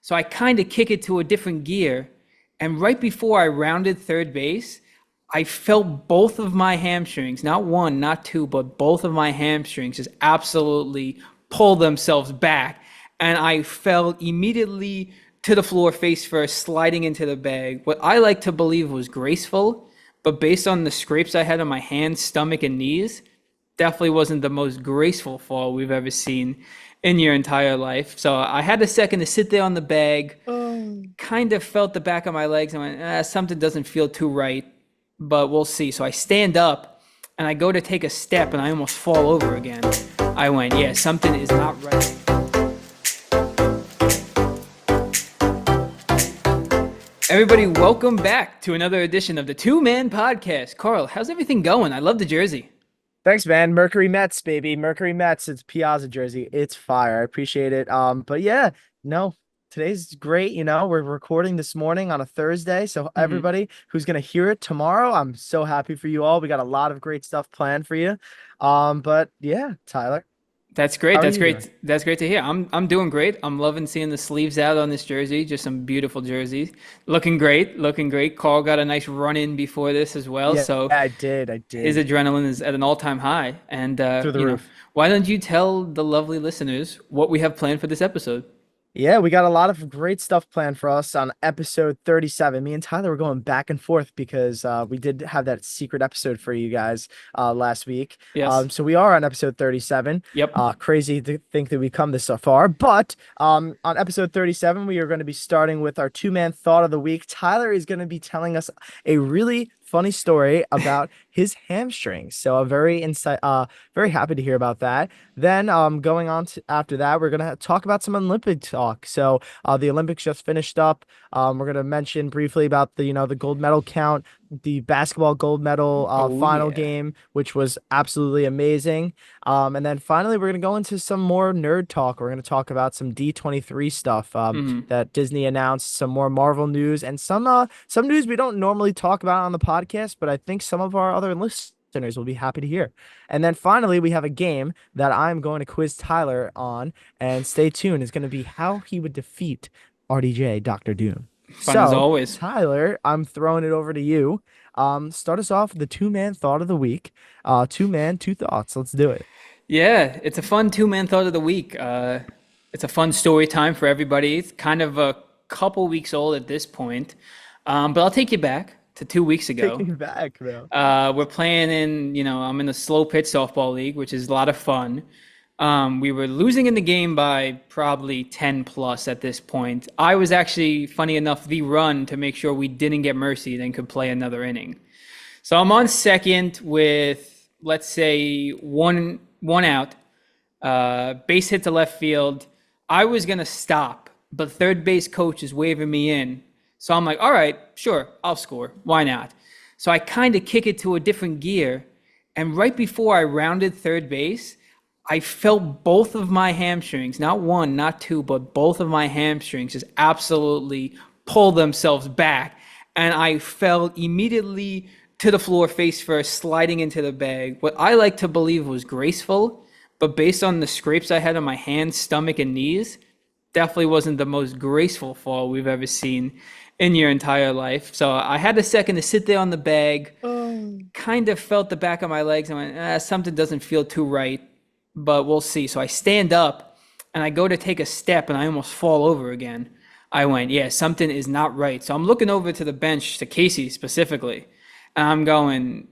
So I kind of kick it to a different gear. And right before I rounded third base, I felt both of my hamstrings, not one, not two, but both of my hamstrings just absolutely pull themselves back. And I fell immediately to the floor face first, sliding into the bag. What I like to believe was graceful, but based on the scrapes I had on my hands, stomach, and knees, definitely wasn't the most graceful fall we've ever seen in your entire life. So I had a second to sit there on the bag, Oh. kind of felt the back of my legs and went, something doesn't feel too right, but we'll see. So I stand up and I go to take a step and I almost fall over again. I went, yeah, something is not right. Everybody, welcome back to another edition of the Two Man Podcast. Carl, how's everything going? I love the jersey. Thanks, man. Mercury Mets, baby. Mercury Mets. It's Piazza jersey. It's fire. I appreciate it. But yeah, no, today's great. We're recording this morning on a Thursday. So Mhm. everybody who's gonna hear it tomorrow, I'm so happy for you all. We got a lot of great stuff planned for you. But yeah, Tyler, That's great. how are That's you doing? great. That's great to hear. I'm doing great. I'm loving seeing the sleeves out on this jersey. Just some beautiful jerseys. Looking great. Looking great. Carl got a nice run in before this as well. Yeah, So I did. I his did. adrenaline is at an all-time high. And Through the roof. why don't you tell the lovely listeners what we have planned for this episode? Yeah, we got a lot of great stuff planned for us on episode 37. Me and Tyler were going back and forth because we did have that secret episode for you guys last week. Yes. So we are on episode 37. Yep. Crazy to think that we come this so far. But on episode 37, we are going to be starting with our two-man thought of the week. Tyler is going to be telling us a really funny story about his hamstrings. So very happy to hear about that. Then going on to after that, we're gonna talk about some Olympic talk. So the Olympics just finished up. We're gonna mention briefly about the gold medal count, the basketball gold medal Oh final yeah. game, which was absolutely amazing. And then finally, we're gonna go into some more nerd talk. We're gonna talk about some D23 stuff Hmm. that Disney announced, some more Marvel news, and some news we don't normally talk about on the podcast, but I think some of our other listeners will be happy to hear. And then finally, we have a game that I'm going to quiz Tyler on, and stay tuned. It's going to be how he would defeat RDJ, Doctor Doom. Fun as So, always. Tyler, I'm throwing it over to you. Start us off with the two-man thought of the week. Two man, two thoughts. Let's do it. Yeah, it's a fun two-man thought of the week. It's a fun story time for everybody. It's kind of a couple weeks old at this point, but I'll take you back to 2 weeks Take ago. me back, bro. We're playing I'm in a slow pitch softball league, which is a lot of fun. We were losing in the game by probably 10 plus at this point. I was actually, funny enough, the run to make sure we didn't get mercy, then could play another inning. So I'm on second with, let's say, one out, base hit to left field. I was gonna stop, but third base coach is waving me in. So I'm like, all right, sure, I'll score. Why not? So I kind of kick it to a different gear. And right before I rounded third base, I felt both of my hamstrings, not one, not two, but both of my hamstrings just absolutely pull themselves back. And I fell immediately to the floor face first, sliding into the bag. What I like to believe was graceful, but based on the scrapes I had on my hands, stomach, and knees, definitely wasn't the most graceful fall we've ever seen in your entire life. So I had a second to sit there on the bag, Oh. kind of felt the back of my legs and went, something doesn't feel too right, but we'll see. So I stand up and I go to take a step and I almost fall over again. I went, yeah, something is not right. So I'm looking over to the bench, to Casey specifically, and I'm going,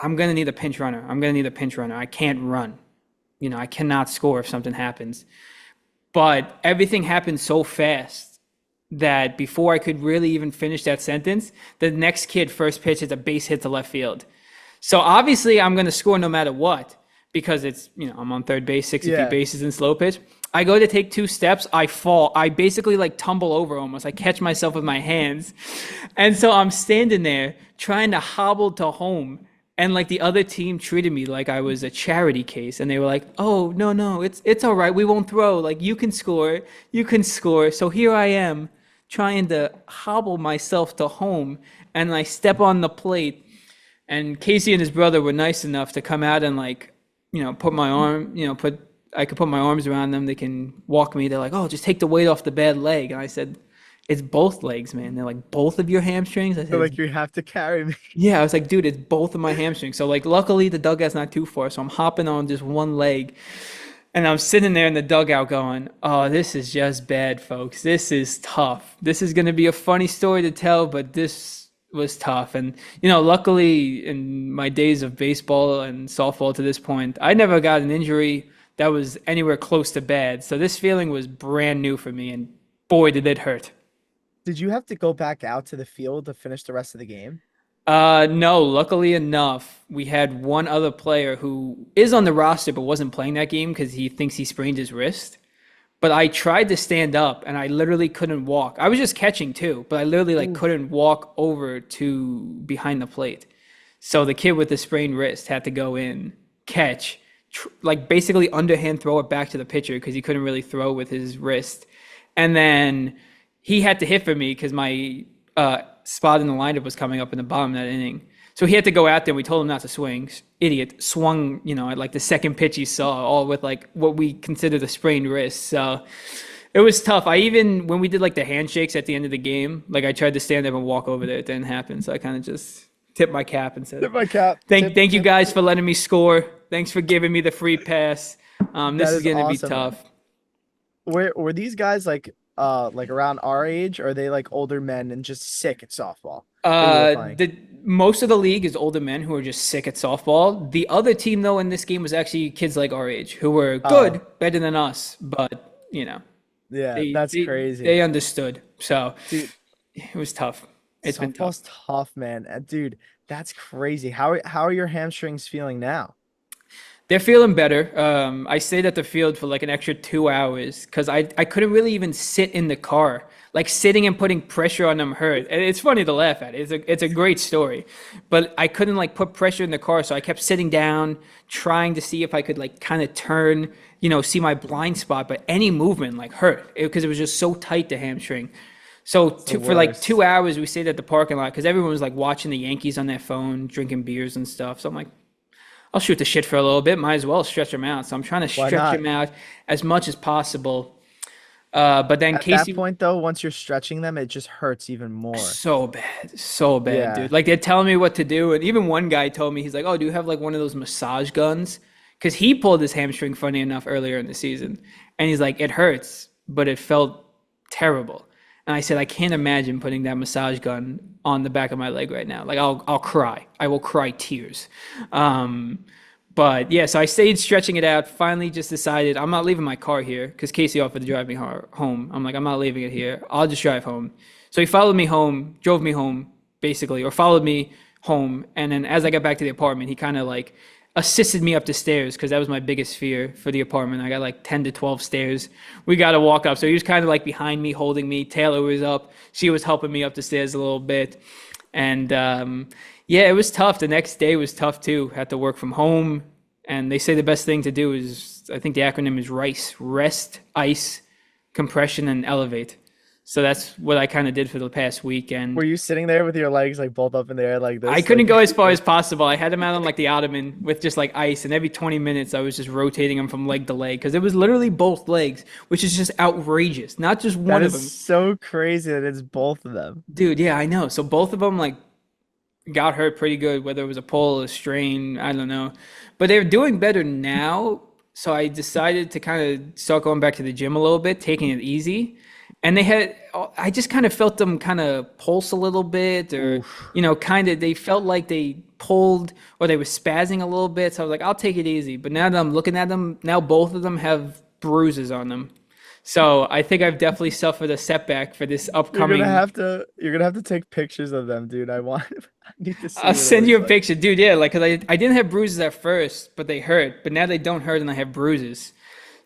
I'm going to need a pinch runner. I'm going to need a pinch runner. I can't run. I cannot score if something happens. But everything happened so fast that before I could really even finish that sentence, the next kid first pitch is a base hit to left field. So obviously I'm going to score no matter what because I'm on third base, 60 feet Yeah. bases in slow pitch. I go to take 2 steps, I fall. I basically like tumble over almost. I catch myself with my hands. And so I'm standing there trying to hobble to home. And like the other team treated me like I was a charity case. And they were like, oh, no, it's all right. We won't throw. Like you can score. You can score. So here I am trying to hobble myself to home. And I step on the plate. And Casey and his brother were nice enough to come out and put my arm, put I could put my arms around them. They can walk me. They're like, oh, just take the weight off the bad leg. And I said, it's both legs, man. They're like, both of your hamstrings? I They're said, like, you have to carry me. yeah. I was like, dude, it's both of my hamstrings. So like, luckily the dugout's not too far. So I'm hopping on just one leg. And I'm sitting there in the dugout going, oh, this is just bad, folks. This is tough. This is going to be a funny story to tell, but this was tough. And, luckily in my days of baseball and softball to this point, I never got an injury that was anywhere close to bad. So this feeling was brand new for me. And boy, did it hurt. Did you have to go back out to the field to finish the rest of the game? No, luckily enough, we had one other player who is on the roster but wasn't playing that game because he thinks he sprained his wrist. But I tried to stand up and I literally couldn't walk. I was just catching too, but I literally like Oof. couldn't walk over to behind the plate. So the kid with the sprained wrist had to go in, catch, like basically underhand throw it back to the pitcher because he couldn't really throw with his wrist. And then he had to hit for me because my spot in the lineup was coming up in the bottom of that inning. So he had to go out there. We told him not to swing. Idiot. Swung, at like the second pitch he saw, all with like what we consider the sprained wrist. So it was tough. When we did like the handshakes at the end of the game, like I tried to stand up and walk over there. It didn't happen. So I kind of just tipped my cap and said, Tip my cap. thank you guys for letting me score. Thanks for giving me the free pass. This That is is going to be awesome. tough. Were these guys like around our age, or are they like older men and just sick at softball that you were playing? The most of the league is older men who are just sick at softball. The other team, though, in this game was actually kids like our age who were good, Oh, better than us, but yeah, they that's they crazy. they understood. So Dude, it was tough. It's been tough. softball's tough, man. Dude, that's crazy. How are your hamstrings feeling now? They're feeling better. I stayed at the field for like an extra 2 hours because I couldn't really even sit in the car. Like sitting and putting pressure on them hurt. And it's funny to laugh at. It's a great story, but I couldn't like put pressure in the car, so I kept sitting down, trying to see if I could like kind of turn, see my blind spot. But any movement like hurt because it was just so tight the hamstring. So It's the for like worst. 2 hours, we stayed at the parking lot because everyone was like watching the Yankees on their phone, drinking beers and stuff. So I'm like, I'll shoot the shit for a little bit. Might as well stretch them out. So I'm trying to Why stretch not? them out as much as possible. But then At that Casey, point, though, once you're stretching them, it just hurts even more. so bad, Yeah. dude. Like they're telling me what to do, and even one guy told me he's like, "Oh, do you have like one of those massage guns?" Because he pulled his hamstring funny enough earlier in the season, and he's like, "It hurts, but it felt terrible." And I said, "I can't imagine putting that massage gun on the back of my leg right now. Like I'll cry. I will cry tears." Um, But yeah, so I stayed stretching it out. Finally, just decided I'm not leaving my car here because Casey offered to drive me home. I'm like, I'm not leaving it here. I'll just drive home. So he followed me home, drove me home, basically, or followed me home. And then as I got back to the apartment, he kind of like assisted me up the stairs because that was my biggest fear for the apartment. I got like 10 to 12 stairs. We got to walk up. So he was kind of like behind me, holding me. Taylor was up. She was helping me up the stairs a little bit. And yeah, it was tough. The next day was tough too. Had to work from home. And they say the best thing to do is, I think the acronym is RICE: rest, ice, compression, and elevate. So that's what I kind of did for the past week. And Were you sitting there with your legs like both up in the air like I this? couldn't go as far as possible. I had them out on like the ottoman with just like ice. And every 20 minutes, I was just rotating them from leg to leg because it was literally both legs, which is just outrageous. Not just That one of is them. so crazy that it's both of them. Dude, yeah, I know. So both of them like got hurt pretty good, whether it was a pull, a strain, I don't know. But they're doing better now. So I decided to kind of start going back to the gym a little bit, taking it easy. And I just kind of felt them kind of pulse a little bit, or, Oof. kind of, they felt like they pulled or they were spazzing a little bit. So I was like, I'll take it easy. But now that I'm looking at them, now both of them have bruises on them. So I think I've definitely suffered a setback for this upcoming. You're gonna have to take pictures of them, dude. I need to see I'll what it send you looks a like. picture, dude. Yeah, like, cause I didn't have bruises at first, but they hurt. But now they don't hurt, and I have bruises.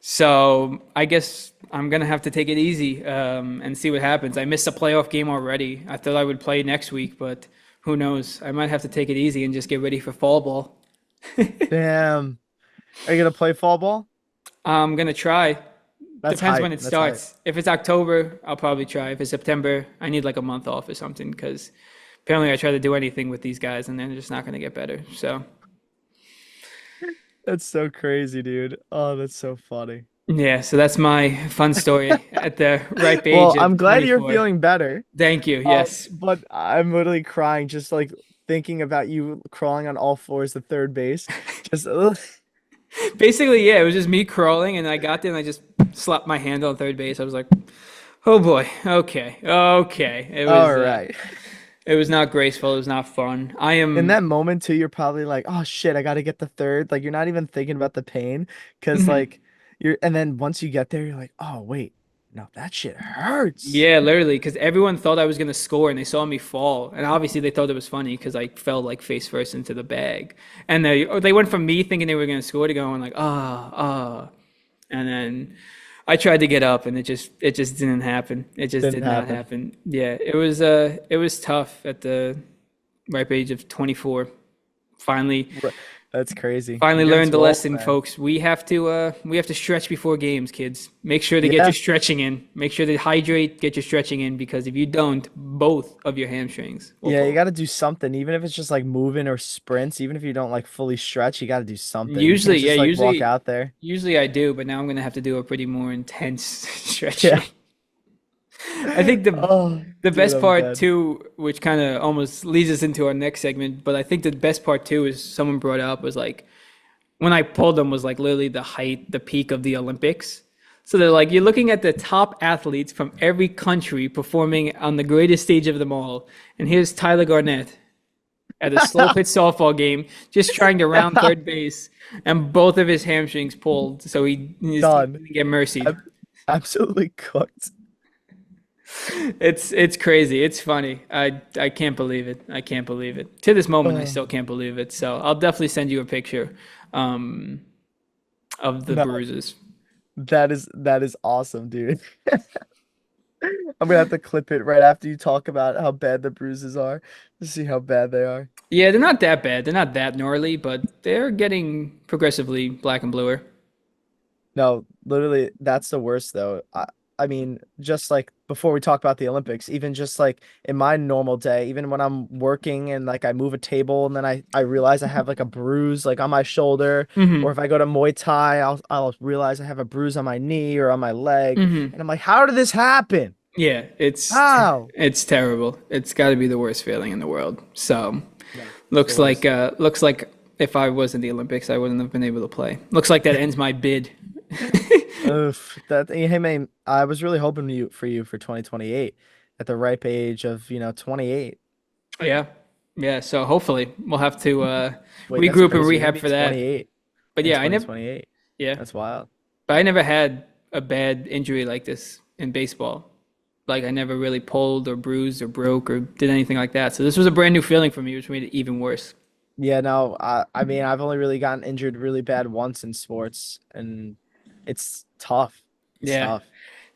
So I guess I'm gonna have to take it easy and see what happens. I missed a playoff game already. I thought I would play next week, but who knows? I might have to take it easy and just get ready for fall ball. Damn. Are you gonna play fall ball? I'm gonna try. That's Depends hype. when it That's hype. starts. If it's October, I'll probably try. If it's September, I need like a month off or something because apparently I try to do anything with these guys and they're just not gonna get better. So That's so crazy, dude. Oh, that's so funny. Yeah, so that's my fun story at the ripe age Well, of I'm glad you're 24. feeling better. Thank you. Yes. But I'm literally crying just like thinking about you crawling on all fours to third base. Just ugh. Basically, yeah, it was just me crawling, and I got there and I just slapped my hand on third base. I was like, "Oh boy, okay, okay." All right. It was not graceful. It was not fun. I In am. that moment too, you're probably like, "Oh shit, I got to get the third." Like you're not even thinking about the pain because Mhm. like and then once you get there, you're like, "Oh wait, no, that shit hurts." Yeah, literally, because everyone thought I was gonna score, and they saw me fall, and obviously they thought it was funny because I fell like face first into the bag, and they went from me thinking they were gonna score to going like and then I tried to get up, and it just didn't happen. It just Didn't did not happen. happen. Yeah, it was tough at the ripe age of 24. Finally, Right. That's crazy. finally You're getting learned the too old, lesson, man. folks. We have to stretch before games, kids. Make sure to get Yeah. your stretching in. Make sure to hydrate, get your stretching in, because if you don't, both of your hamstrings will Yeah, you pull. got to do something, even if it's just like moving or sprints, even if you don't like fully stretch, you got to do something. You can't Usually, yeah, just like walk out there. usually I do, but now I'm gonna have to do a pretty more intense stretching. Yeah. I think Oh, the dude, best I'm part dead. too, which kind of almost leads us into our next segment, but I think the best part too is someone brought up was like when I pulled them was like literally the height, the peak of the Olympics. So they're like, you're looking at the top athletes from every country performing on the greatest stage of them all. And here's Tyler Garnett at a slow pitch softball game, just trying to round third base, and both of his hamstrings pulled. So his team Done. didn't get mercied. I'm absolutely cooked. It's crazy. It's funny. I can't believe it. I can't believe it. To this moment, I Oh, still can't believe it. So I'll definitely send you a picture um, of the no, bruises. that is awesome, dude. I'm gonna have to clip it right after you talk about how bad the bruises are to see how bad they are. Yeah, they're not that bad. They're not that gnarly, but they're getting progressively black and bluer. No, literally, that's the worst though. I mean, just like before we talk about the Olympics, even just like in my normal day, even when I'm working and like I move a table and then I realize I have like a bruise like on my shoulder, or Hmm. if I go to Muay Thai, I'll realize I have a bruise on my knee or on my leg, Hmm. and I'm like, how did this happen? Yeah, How? it's terrible. It's got to be the worst feeling in the world. So No, it's the worst. looks like if I was in the Olympics, I wouldn't have been able to play. Looks like that ends my bid. Oof, hey man, I was really hoping for you for 2028 at the ripe age of, 28. Yeah. Yeah, so hopefully we'll have to Wait, that's regroup and crazy. You're gonna rehab be for that. 28 But in yeah, I never 2028. yeah, That's wild. but I never had a bad injury like this in baseball. Like I never really pulled or bruised or broke or did anything like that. So this was a brand new feeling for me, which made it even worse. Yeah, no, I mean, I've only really gotten injured really bad once in sports, and it's tough. It's Yeah. tough.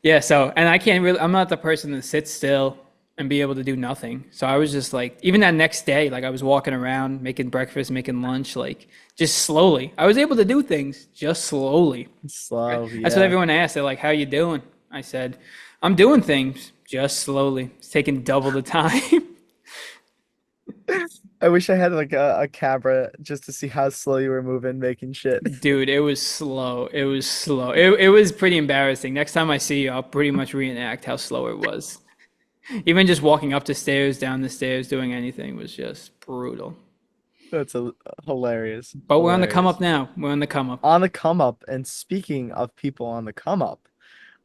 Yeah, so and I can't really I'm not the person to sit still and be able to do nothing. So I was just like even that next day, like I was walking around, making breakfast, making lunch, like just slowly. I was able to do things just slowly. It's slow, That's what yeah. everyone asked. They're like, "How you doing?" I said, "I'm doing things just slowly. It's taking double the time." I wish I had like a camera just to see how slow you were moving, making shit. Dude, it was slow. It was slow. It was pretty embarrassing. Next time I see you, I'll pretty much reenact how slow it was. Even just walking up the stairs, down the stairs, doing anything was just brutal. That's hilarious. But we're on the come up Hilarious. now. We're on the come up. On the come up, and speaking of people on the come up,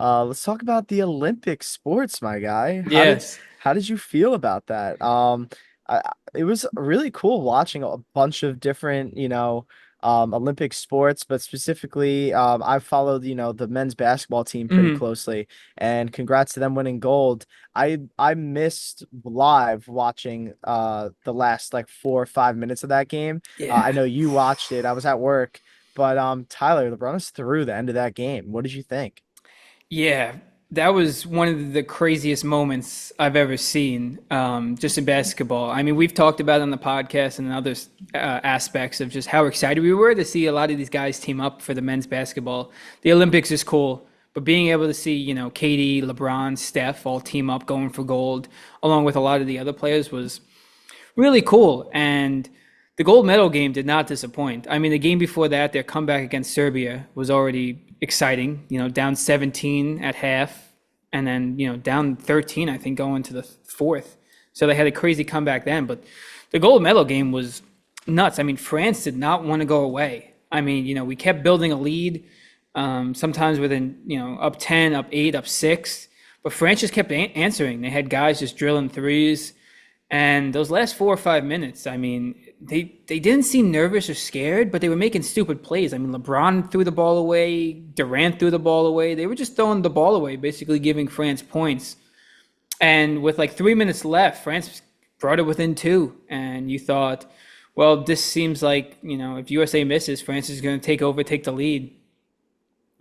let's talk about the Olympic sports, my guy. Yes. How did you feel about that? It was really cool watching a bunch of different, Olympic sports, but specifically, I followed, the men's basketball team pretty Hmm. closely, and congrats to them winning gold. I missed live watching the last like 4 or 5 minutes of that game. I Yeah. know you watched it. I was at work, but Tyler, run us through the end of that game. What did you think? Yeah, that was one of the craziest moments I've ever seen, just in basketball. I mean, we've talked about it on the podcast and other aspects of just how excited we were to see a lot of these guys team up for the men's basketball. The Olympics is cool, but being able to see, Katie, LeBron, Steph all team up going for gold, along with a lot of the other players, was really cool. And The gold medal game did not disappoint. I mean, the game before that, their comeback against Serbia was already exciting. Down 17 at half, and then down 13, I think, going to the fourth. So they had a crazy comeback then. But the gold medal game was nuts. I mean, France did not want to go away. I mean, we kept building a lead. Sometimes within, up 10, up 8, up 6. But France just kept answering. They had guys just drilling threes. And those last 4 or 5 minutes, I mean, they didn't seem nervous or scared, but they were making stupid plays. I mean, LeBron threw the ball away. Durant threw the ball away. They were just throwing the ball away, basically giving France points. And with like 3 minutes left, France brought it within 2. And you thought, well, this seems like, if USA misses, France is going to take over, take the lead.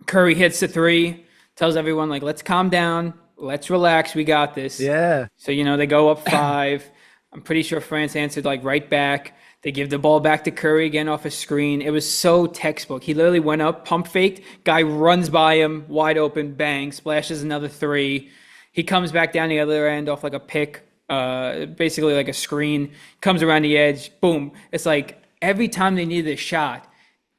Curry hits the 3, tells everyone, like, let's calm down. Let's relax. We got this. Yeah. So, they go up 5. I'm pretty sure France answered, like, right back. They give the ball back to Curry again off a screen. It was so textbook. He literally went up, pump faked. Guy runs by him, wide open, bang, splashes another 3. He comes back down the other end off, like, a pick, basically like a screen. Comes around the edge. Boom. It's like every time they needed a shot,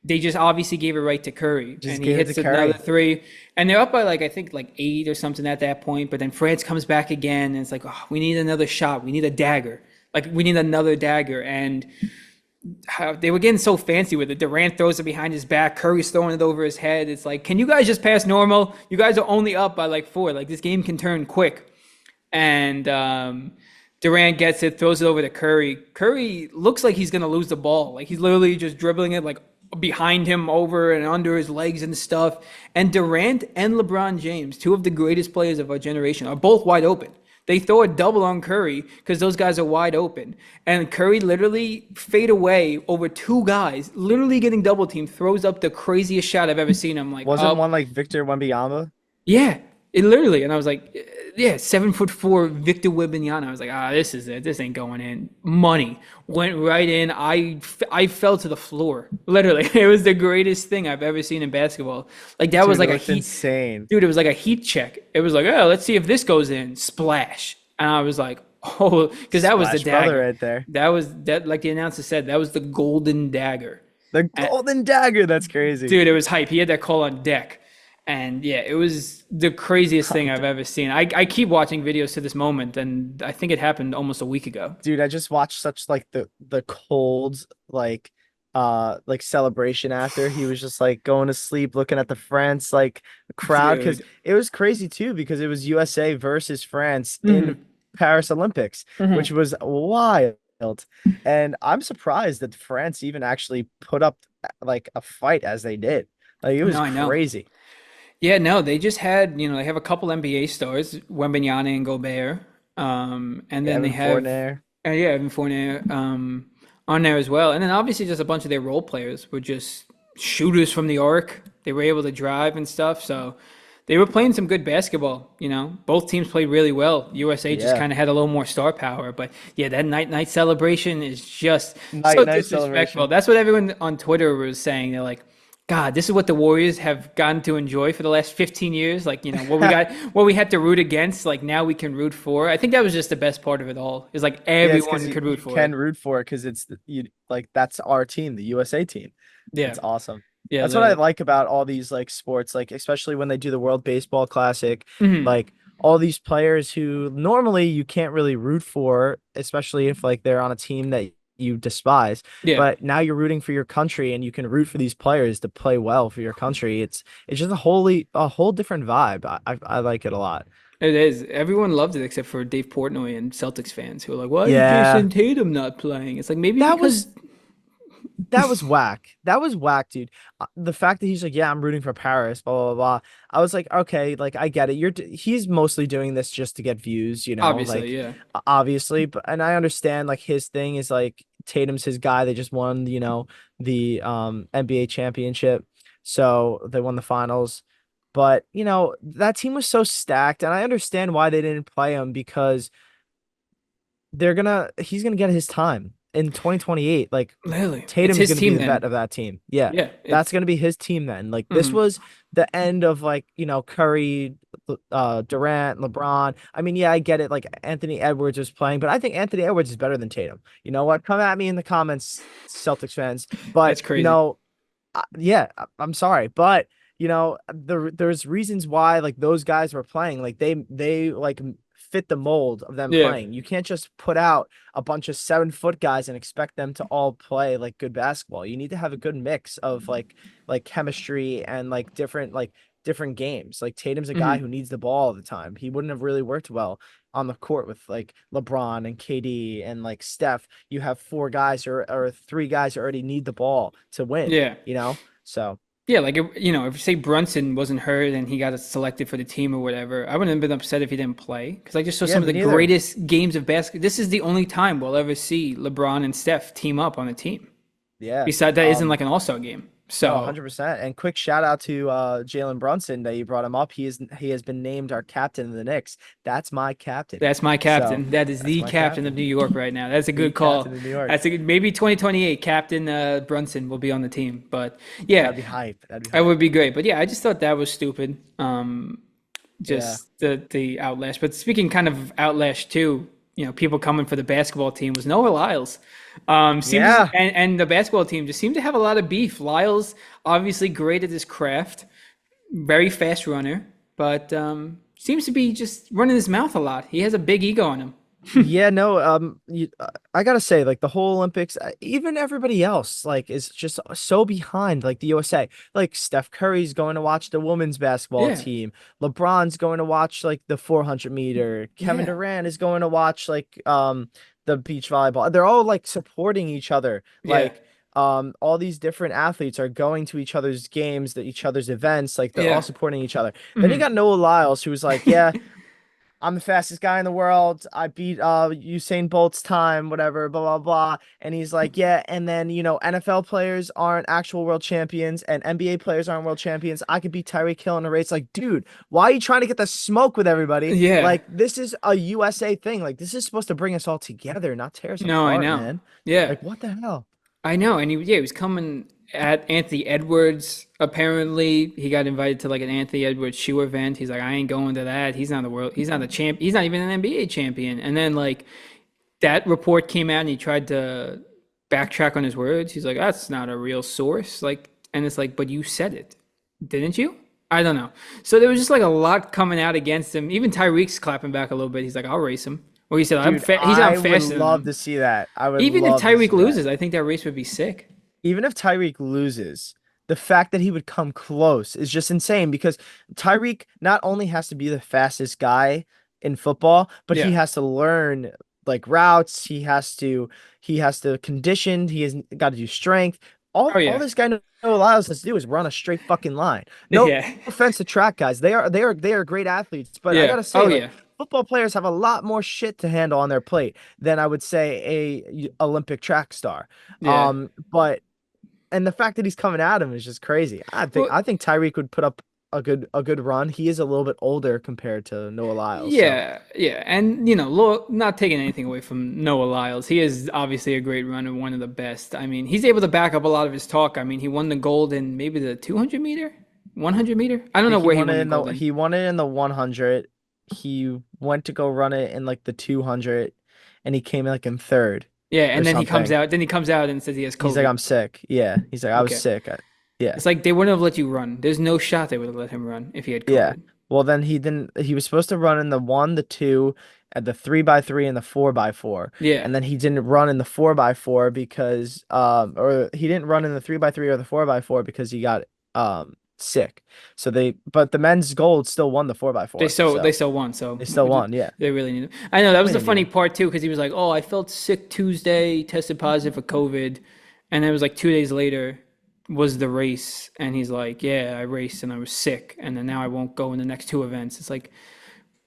they just obviously gave it right to Curry. Just and he hits another 3. And they're up by, like, I think, like 8 or something at that point. But then France comes back again, and it's like, oh, we need another shot. We need a dagger. Like, we need another dagger. And they were getting so fancy with it. Durant throws it behind his back. Curry's throwing it over his head. It's like, can you guys just pass normal? You guys are only up by, like, 4. Like, this game can turn quick. And Durant gets it, throws it over to Curry. Curry looks like he's going to lose the ball. Like, he's literally just dribbling it, like, behind him, over and under his legs and stuff. And Durant and LeBron James, 2 of the greatest players of our generation, are both wide open. They throw a double on Curry because those guys are wide open. And Curry literally fade away over 2 guys, literally getting double teamed, throws up the craziest shot I've ever seen. I'm like, Wasn't one like Victor Wembanyama? yeah, it literally. And I was like, yeah, 7'4" Victor Wembanyama. I was like, this is it. This ain't going in. Money went right in. I fell to the floor. Literally, it was the greatest thing I've ever seen in basketball. Like that was like a heat, insane, dude. It was like a heat check. It was like, oh, let's see if this goes in. Splash, and I was like, oh, because that was the dagger right there. That was that. Like the announcer said, that was the golden dagger. The golden dagger. That's crazy, dude. It was hype. He had that call on deck. And yeah, it was the craziest thing I've ever seen. I keep watching videos to this moment, and I think it happened almost a week ago. Dude, I just watched such like the cold like celebration after. He was just like going to sleep, looking at the France like crowd, because it was crazy too, because it was USA versus France in Paris Olympics, which was wild. And I'm surprised that France even actually put up like a fight as they did. Like it was crazy. Yeah, no, they just had, they have a couple NBA stars, Wembanyama and Gobert. And then Evan they have Fournier. Evan Fournier on there as well. And then obviously just a bunch of their role players were just shooters from the arc. They were able to drive and stuff. So they were playing some good basketball, Both teams played really well. USA just kind of had a little more star power. But yeah, that night celebration is just so disrespectful. That's what everyone on Twitter was saying. They're like, God, this is what the Warriors have gotten to enjoy for the last 15 years. Like, what we got, what we had to root against, like now we can root for. I think that was just the best part of it all. Is like everyone could root for it. Can root for it because it's like that's our team, the USA team. Yeah, it's awesome. Yeah, that's what I like about all these like sports, like especially when they do the World Baseball Classic, like all these players who normally you can't really root for, especially if like they're on a team that you despise, but now you're rooting for your country and you can root for these players to play well for your country. It's just a whole different vibe. I like it a lot. It is. Everyone loved it except for Dave Portnoy and Celtics fans who are like, why is Jason Tatum not playing? It's like maybe that was whack. That was whack, dude. The fact that he's like, yeah, I'm rooting for Paris, blah, blah, blah. I was like, okay, like, I get it. He's mostly doing this just to get views, Obviously, like, obviously. But, and I understand, like, his thing is, like, Tatum's his guy. They just won, the NBA championship. So they won the finals. But, that team was so stacked. And I understand why they didn't play him, because he's going to get his time. In 2028, like Literally. Tatum's going to be the vet of that team. Yeah, that's going to be his team then. Like this was the end of like, Curry Durant, LeBron. I mean, yeah, I get it. Like Anthony Edwards was playing, but I think Anthony Edwards is better than Tatum. You know what? Come at me in the comments, Celtics fans. But That's crazy. yeah, I'm sorry, but there's reasons why like those guys were playing. Like they like fit the mold of them Yeah. playing. You can't just put out a bunch of 7 foot guys and expect them to all play like good basketball. You need to have a good mix of like chemistry and like different games. Like Tatum's a guy Hmm. who needs the ball all the time. He wouldn't have really worked well on the court with like LeBron and KD and like Steph. You have 4 guys or 3 guys who already need the ball to win, Yeah. you know? So Yeah, like if say Brunson wasn't hurt and he got selected for the team or whatever, I wouldn't have been upset if he didn't play because I just saw yeah, some of me the neither. greatest games of basketball. This is the only time we'll ever see LeBron and Steph team up on a team. Yeah. Besides, that isn't like an All-Star game. No, So 100%. And quick shout out to Jalen Brunson that you brought him up. He has been named our captain of the Knicks. That's my captain. that's my So captain. That is that's the my captain of captain. New York right now. That's a The good captain call. of New York. That's a good, maybe 2028 Captain Brunson will be on the team. But yeah, That'd be hype. That'd be that hype. would be great. But yeah, I just thought that was stupid. Yeah. Just the outlash. But speaking kind of outlash too, people coming for the basketball team was Noah Lyles. Seems Yeah. and the basketball team just seemed to have a lot of beef. Lyles obviously great at his craft, very fast runner, but seems to be just running his mouth a lot. He has a big ego on him. Yeah, no, I gotta say, like the whole Olympics, even everybody else, like, is just so behind, like the USA. Like Steph Curry's going to watch the women's basketball Yeah, team. LeBron's going to watch like the 400 meter. Kevin yeah, Durant is going to watch like the beach volleyball. They're all like supporting each other. yeah, Like all these different athletes are going to each other's games, each other's events. Like they're all yeah. supporting each other. Then you Hmm. got Noah Lyles, who was like, yeah. I'm the fastest guy in the world. I beat Usain Bolt's time, whatever, blah blah blah. And he's like, yeah, and then NFL players aren't actual world champions and NBA players aren't world champions. I could beat Tyreek Hill in a race. Like, dude, why are you trying to get the smoke with everybody? Yeah. Like, this is a USA thing. Like, this is supposed to bring us all together, not tear us No, I apart, know. man. Yeah. Like, what the hell? I know, and he was coming at Anthony Edwards. Apparently, he got invited to like an Anthony Edwards shoe event. He's like, I ain't going to that. He's not the world. He's not a champ. He's not even an NBA champion. And then like that report came out, and he tried to backtrack on his words. He's like, that's not a real source. Like, and it's like, but you said it, didn't you? I don't know. So there was just like a lot coming out against him. Even Tyreek's clapping back a little bit. He's like, I'll race him. Or he said, Dude, He said, I'm I would faster than love him. to see that. I would Even if love to Tyreek see that. loses, I think that race would be sick. Even if Tyreek loses, the fact that he would come close is just insane because Tyreek not only has to be the fastest guy in football, but he Yeah. has to learn like routes. He has to condition. He has got to do strength. Oh All yeah. this guy allows us to do is run a straight fucking line. No Yeah. offense to track guys. They are great athletes, but I Yeah. gotta Oh say, like yeah. football players have a lot more shit to handle on their plate than I would say a Olympic track star. Yeah. But and the fact that he's coming at him is just crazy. I think Well, I think Tyreek would put up a good run. He is a little bit older compared to Noah Lyles. So yeah, yeah, and not taking anything away from Noah Lyles, he is obviously a great runner, one of the best. I mean, he's able to back up a lot of his talk. I mean, he won the gold in maybe the 200 meter, 100 meter. I I don't know think he where he won won it the in the gold in. he won it in the 100. He went to go run it in like the 200 and he came in like in third Yeah, or and then he comes something. out. Then he comes out and says he has He's like, COVID. I'm sick. Yeah. He's like, I was Okay, sick. Yeah. it's like they wouldn't have let you run. There's no shot they would have let him run if he had Yeah. COVID. Well, then he didn't. He was supposed to run in the 1, the 2, at the 3x3 and the 4x4, Yeah, and then he didn't run in the 4x4 because or he didn't run in the 3x3 or the 4x4 because he got sick. But the men's gold still won the 4x4, they so still won. So they still won. Yeah, they really need him. I know that was we the didn't need funny him. part too, because he was like, "Oh, I felt sick Tuesday, tested positive for COVID," and it was like 2 days later was the race, and he's like, "Yeah, I raced and I was sick, and then now I won't go in the next two events." It's like,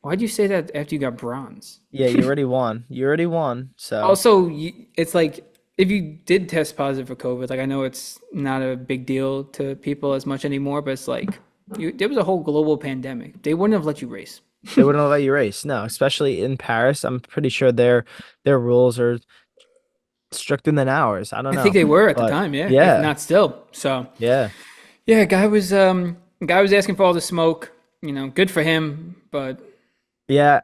why'd you say that after you got bronze? Yeah, you already won. You already won. So Also, it's like if you did test positive for COVID, like I know it's not a big deal to people as much anymore, but it's like there was a whole global pandemic. They wouldn't have let you race. they wouldn't let you race. No, especially in Paris. I'm pretty sure their rules are stricter than ours. I don't I think know, they were at the but time, yeah, if yeah, not still. So yeah. yeah, guy was asking for all the smoke. Good for him, but Yeah,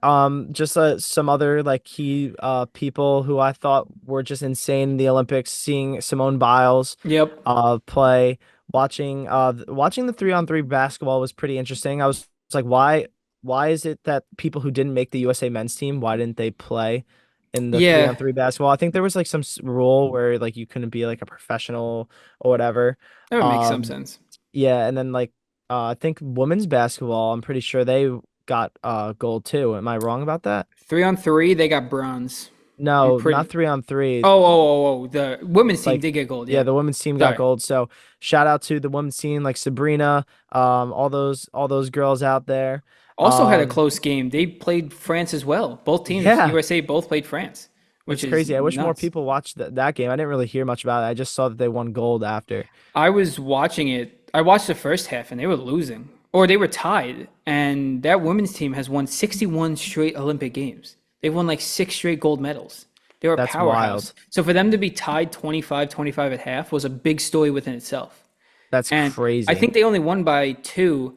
just some other like key people who I thought were just insane in the Olympics, seeing Simone Biles yep. play, watching the 3-on-3 basketball was pretty interesting. I was like, why is it that people who didn't make the USA men's team, why didn't they play in the three Yeah, on three basketball? I think there was like some rule where like you couldn't be like a professional or whatever. that would make some Um sense. yeah, and then like I think women's basketball, I'm pretty sure they got gold too. Am I wrong about that? 3-on-3, they got bronze. I'm No, not pretty. 3-on-3. Oh. The women's team Like did get gold. yeah, Yeah. the women's team got Sorry. gold. So shout out to the women's team like Sabrina, all those girls out there. Also had a Um close game. They played France as well. Both teams, yeah, USA, both played France, which it's is crazy. I wish more nuts. people watched that game. I didn't really hear much about it. I just saw that they won gold after. I was watching it. I watched the first half and they were losing, or they were tied. And that women's team has won 61 straight Olympic Games. They've won like six straight gold medals. They were a That's powerhouse. wild. So for them to be tied 25-25 at half was a big story within itself. That's And I crazy. think they only won by two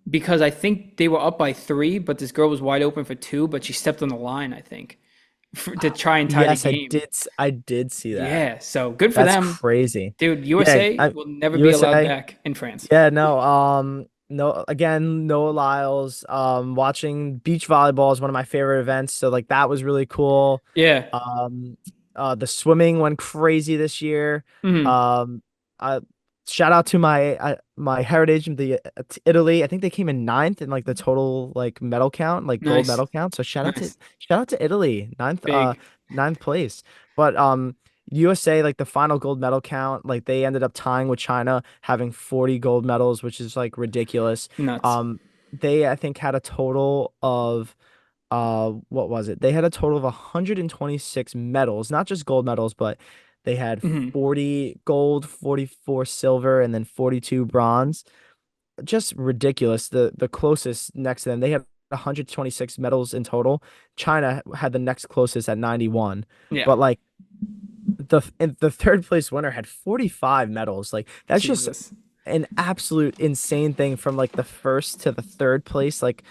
because I think they were up by three, but this girl was wide open for two, but she stepped on the line, I think, to try and tie the Yes, game. I did see that. Yeah, so good for That's them. crazy. Dude, Yeah, USA will never be allowed USA. back in France. Yeah, no, no, again, Noah Lyles. Watching beach volleyball is one of my favorite events, so like that was really cool. Yeah. Um, the swimming went crazy this year. Mhm. Um, uh, shout out to my heritage in the Italy. I think they came in ninth in like the total like medal count, like gold Nice. medal count. So Nice. shout out to Italy, Big. ninth place. But USA, like the final gold medal count, like they ended up tying with China, having 40 gold medals, which is like ridiculous. Nuts. Um, they I think had a total of what was it? They had a total of 126 medals, not just gold medals, but they had Mhm. 40 gold, 44 silver, and then 42 bronze. Just ridiculous. The closest next to them, they had 126 medals in total. China had the next closest at 91. Yeah. But like the third place winner had 45 medals. Like that's just Jesus. an absolute insane thing from like the first to the third place. Like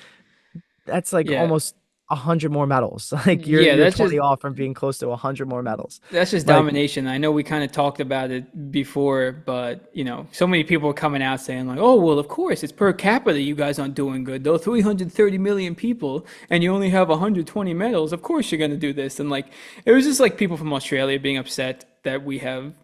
that's like Yeah. almost 100 more medals. Like Yeah, you're that's just 20 off from being close to 100 more medals. that's just Like domination. I know we kind of talked about it before, but so many people are coming out saying like, "Oh, well, of course, it's per capita you guys aren't doing good. Though 330 million people and you only have 120 medals, of course you're going to do this." And like it was just like people from Australia being upset that we have,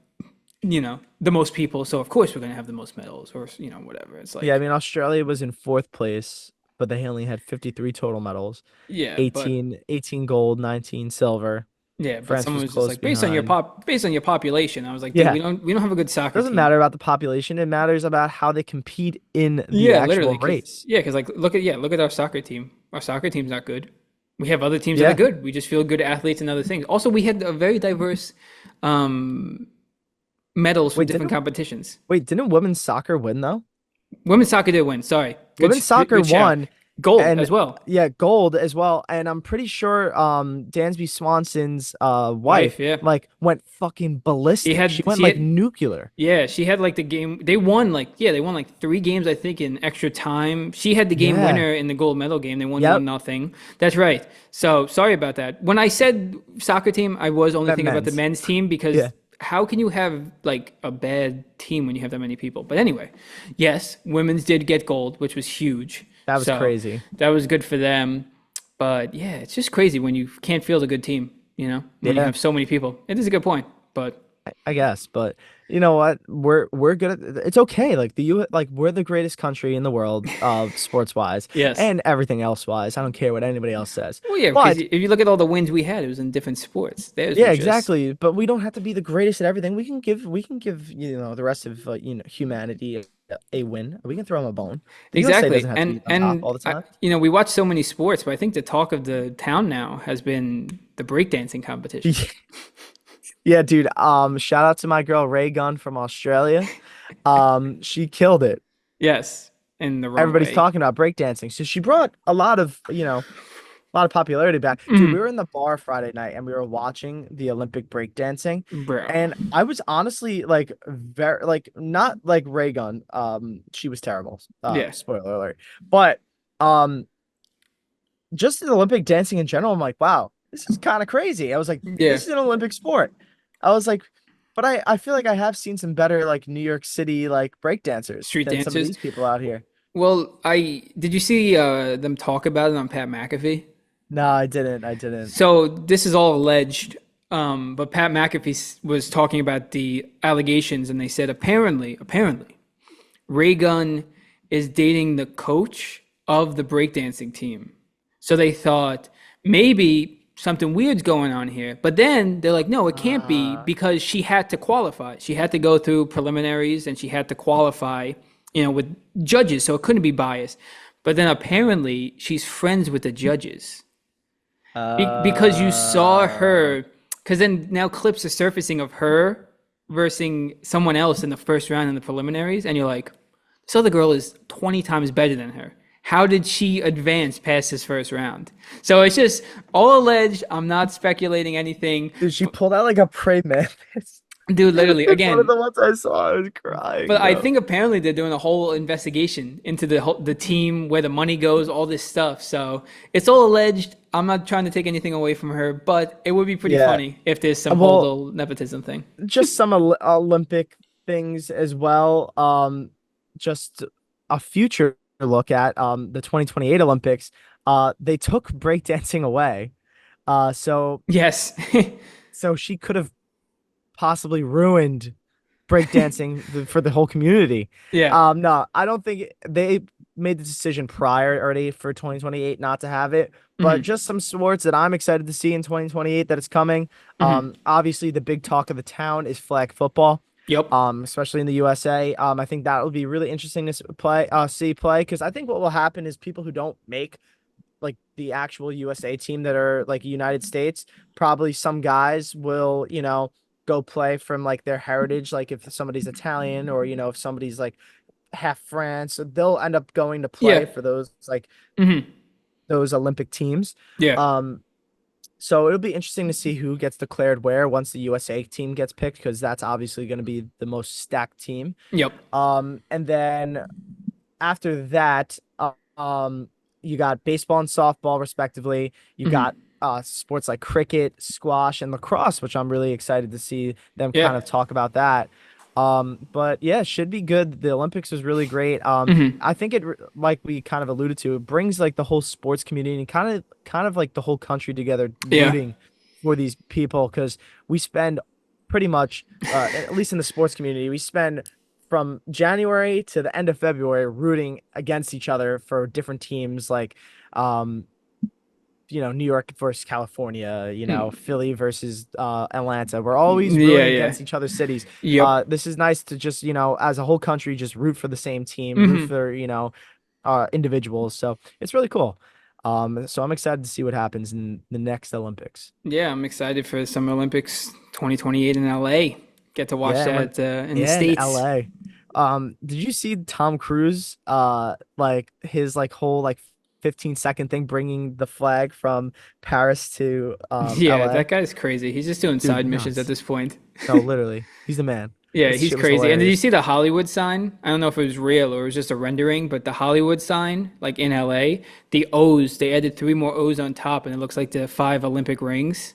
the most people, so of course we're going to have the most medals or whatever. It's yeah, I like, mean Australia was in fourth place, but they only had 53 total medals. yeah, but 18 gold, 19 silver. yeah, but France someone was was just close like behind. based on your population. I was like, dude, Yeah, we don't have a good soccer doesn't team. matter about the population. It matters about how they compete in the Yeah, actual literally, because race. like look at our soccer team. Our soccer team's not good. We have other teams that are Yeah. good. We just feel good athletes and other things. Also, we had a very diverse um, medals from Wait, different didn't competitions. wait, didn't women's soccer win though? Women's soccer did win. Sorry, Women's soccer good shout. won, Gold and as well. yeah, gold as well. And I'm pretty sure Dansby Swanson's wife Wife, yeah. like went fucking She ballistic. She had went she like had nuclear. Yeah, she had like the game. They won like three games, I think, in extra time. She had the game Yeah. winner in the gold medal game. They won Yep. 1-0. That's right. So sorry about that. When I said soccer team, I was only That thinking about the men's. men's team because Yeah. how can you have like a bad team when you have that many people? But anyway, yes, women's did get gold, which was huge. That was So crazy. that was good for them. But yeah, it's just crazy when you can't field a good team, when you Yeah. have so many people. It is a good point, but I guess, but you know what? We're good at it's okay. Like like we're the greatest country in the world, sports wise yes. and everything else wise. I don't care what anybody else says. Well, yeah, because But if you look at all the wins we had, it was in different sports. Theirs were yeah, just, exactly. But we don't have to be the greatest at everything. We can give the rest of humanity a win. We can throw them a bone. The USA exactly. doesn't have to And be on top and all the time. we watch so many sports, but I think the talk of the town now has been the breakdancing competition. Yeah, dude. Shout out to my girl Ray Gunn from Australia. She killed it. Yes, in the Everybody's runway. talking about breakdancing. So she brought a lot of. a lot of popularity back. Dude, we Mm, were in the bar Friday night and we were watching the Olympic breakdancing. bro. And I was honestly like very like not like Raygun. She was terrible. Yeah. Spoiler alert. But um just the Olympic dancing in general, I'm like, wow, this is kind of crazy. I was like, Yeah. this is an Olympic sport. I was like, but I feel like I have seen some better like New York City like breakdancers Street than some of dancers. these people out here. Well, I did you see them talk about it on Pat McAfee? No, I didn't. I didn't. So this is all alleged, but Pat McAfee was talking about the allegations, and they said apparently, Ray Gunn is dating the coach of the breakdancing team. So they thought maybe something weird's going on here. But then they're like, no, it can't be Uh, because she had to qualify. She had to go through preliminaries and she had to qualify, with judges. So it couldn't be biased. But then apparently she's friends with the judges because you saw uh, her. Because then now clips are surfacing of her versus someone else in the first round in the preliminaries. And you're like, this other girl is 20 times better than her. How did she advance past this first round? So it's just all alleged. I'm not speculating anything. dude, she pulled out like a prey mantis. Dude, literally, It's one of again, the ones I saw. I was crying, but I bro. think apparently they're doing a whole investigation into the team, where the money goes, all this stuff. So it's all alleged. I'm not trying to take anything away from her, but it would be pretty Yeah. funny if there's some whole Well, little nepotism thing. just some Olympic things as well. Just a future look at the 2028 Olympics. They took breakdancing away. So Yes. so she could have possibly ruined breakdancing for the whole community. Yeah. No, I don't think they made the decision prior already for 2028 not to have it, but Hmm. just some sports that I'm excited to see in 2028 that it's coming. Hmm. Obviously the big talk of the town is flag football. Yep. Especially in the USA. I think that will be really interesting to see play because I think what will happen is people who don't make like the actual USA team that are like United States, probably some guys will, go play from like their heritage. Like if somebody's Italian or, if somebody's like half France, so they'll end up going to Yeah. play for those like Hmm. those Olympic teams. Yeah. Um, so it'll be interesting to see who gets declared where once the USA team gets picked, because that's obviously going to be the most stacked team. Yep. And then after that, um, you got baseball and softball, respectively. You got Hmm. sports like cricket, squash, and lacrosse, which I'm really excited to see them Yeah. kind of talk about that. But yeah, should be good. The Olympics was really great. Hmm. I think like we kind of alluded to, it brings like the whole sports community and kind of like the whole country together, Yeah. rooting for these people because we spend pretty much, at least in the sports community, we spend from January to the end of February rooting against each other for different teams like um New York versus California, Philly versus Atlanta. We're always Yeah. rooting Yeah. against each other's cities. Yep. This is nice to just, as a whole country just root for the same team, root Hmm. for, individuals. So it's really cool. So I'm excited to see what happens in the next Olympics. Yeah, I'm excited for Summer Olympics 2028 in LA. Get to watch Yeah, and that in the in States. LA. Did you see Tom Cruise like his like whole like 15-second thing bringing the flag from Paris to Yeah, LA? that guy's crazy. He's just doing Dude, side missions at nuts. this point. No, literally. He's the man. Yeah, This he's shit was crazy. And did you hilarious. see the Hollywood sign? I don't know if it was real or it was just a rendering, but the Hollywood sign, like in LA, the O's, they added three more O's on top and it looks like the five Olympic rings.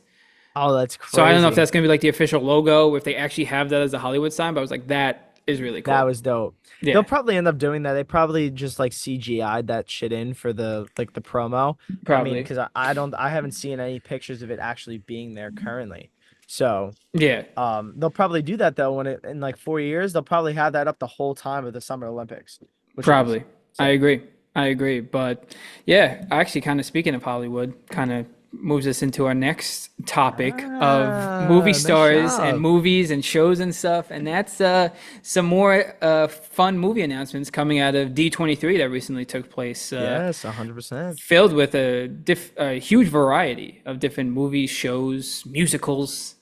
Oh, that's So I don't know if crazy. that's going to be like the official logo, if they actually have that as a Hollywood sign, but I was like, that is really That cool. was dope. They'll Yeah, probably end up doing that. They probably just like CGI'd that shit in for the like the promo. I mean, probably. because I haven't seen any pictures of it actually being there currently. So Yeah, they'll probably do that though when it in like 4 years, they'll probably have that up the whole time of the Summer Olympics, which will be probably. I sick. agree. I agree. But yeah, actually, kind of speaking of Hollywood, kind of moves us into our next topic of movie Nice stars and job. movies and shows and stuff. And that's some more fun movie announcements coming out of D23 that recently took place, Yes, 100%. filled with a huge variety of different movies, shows, musicals.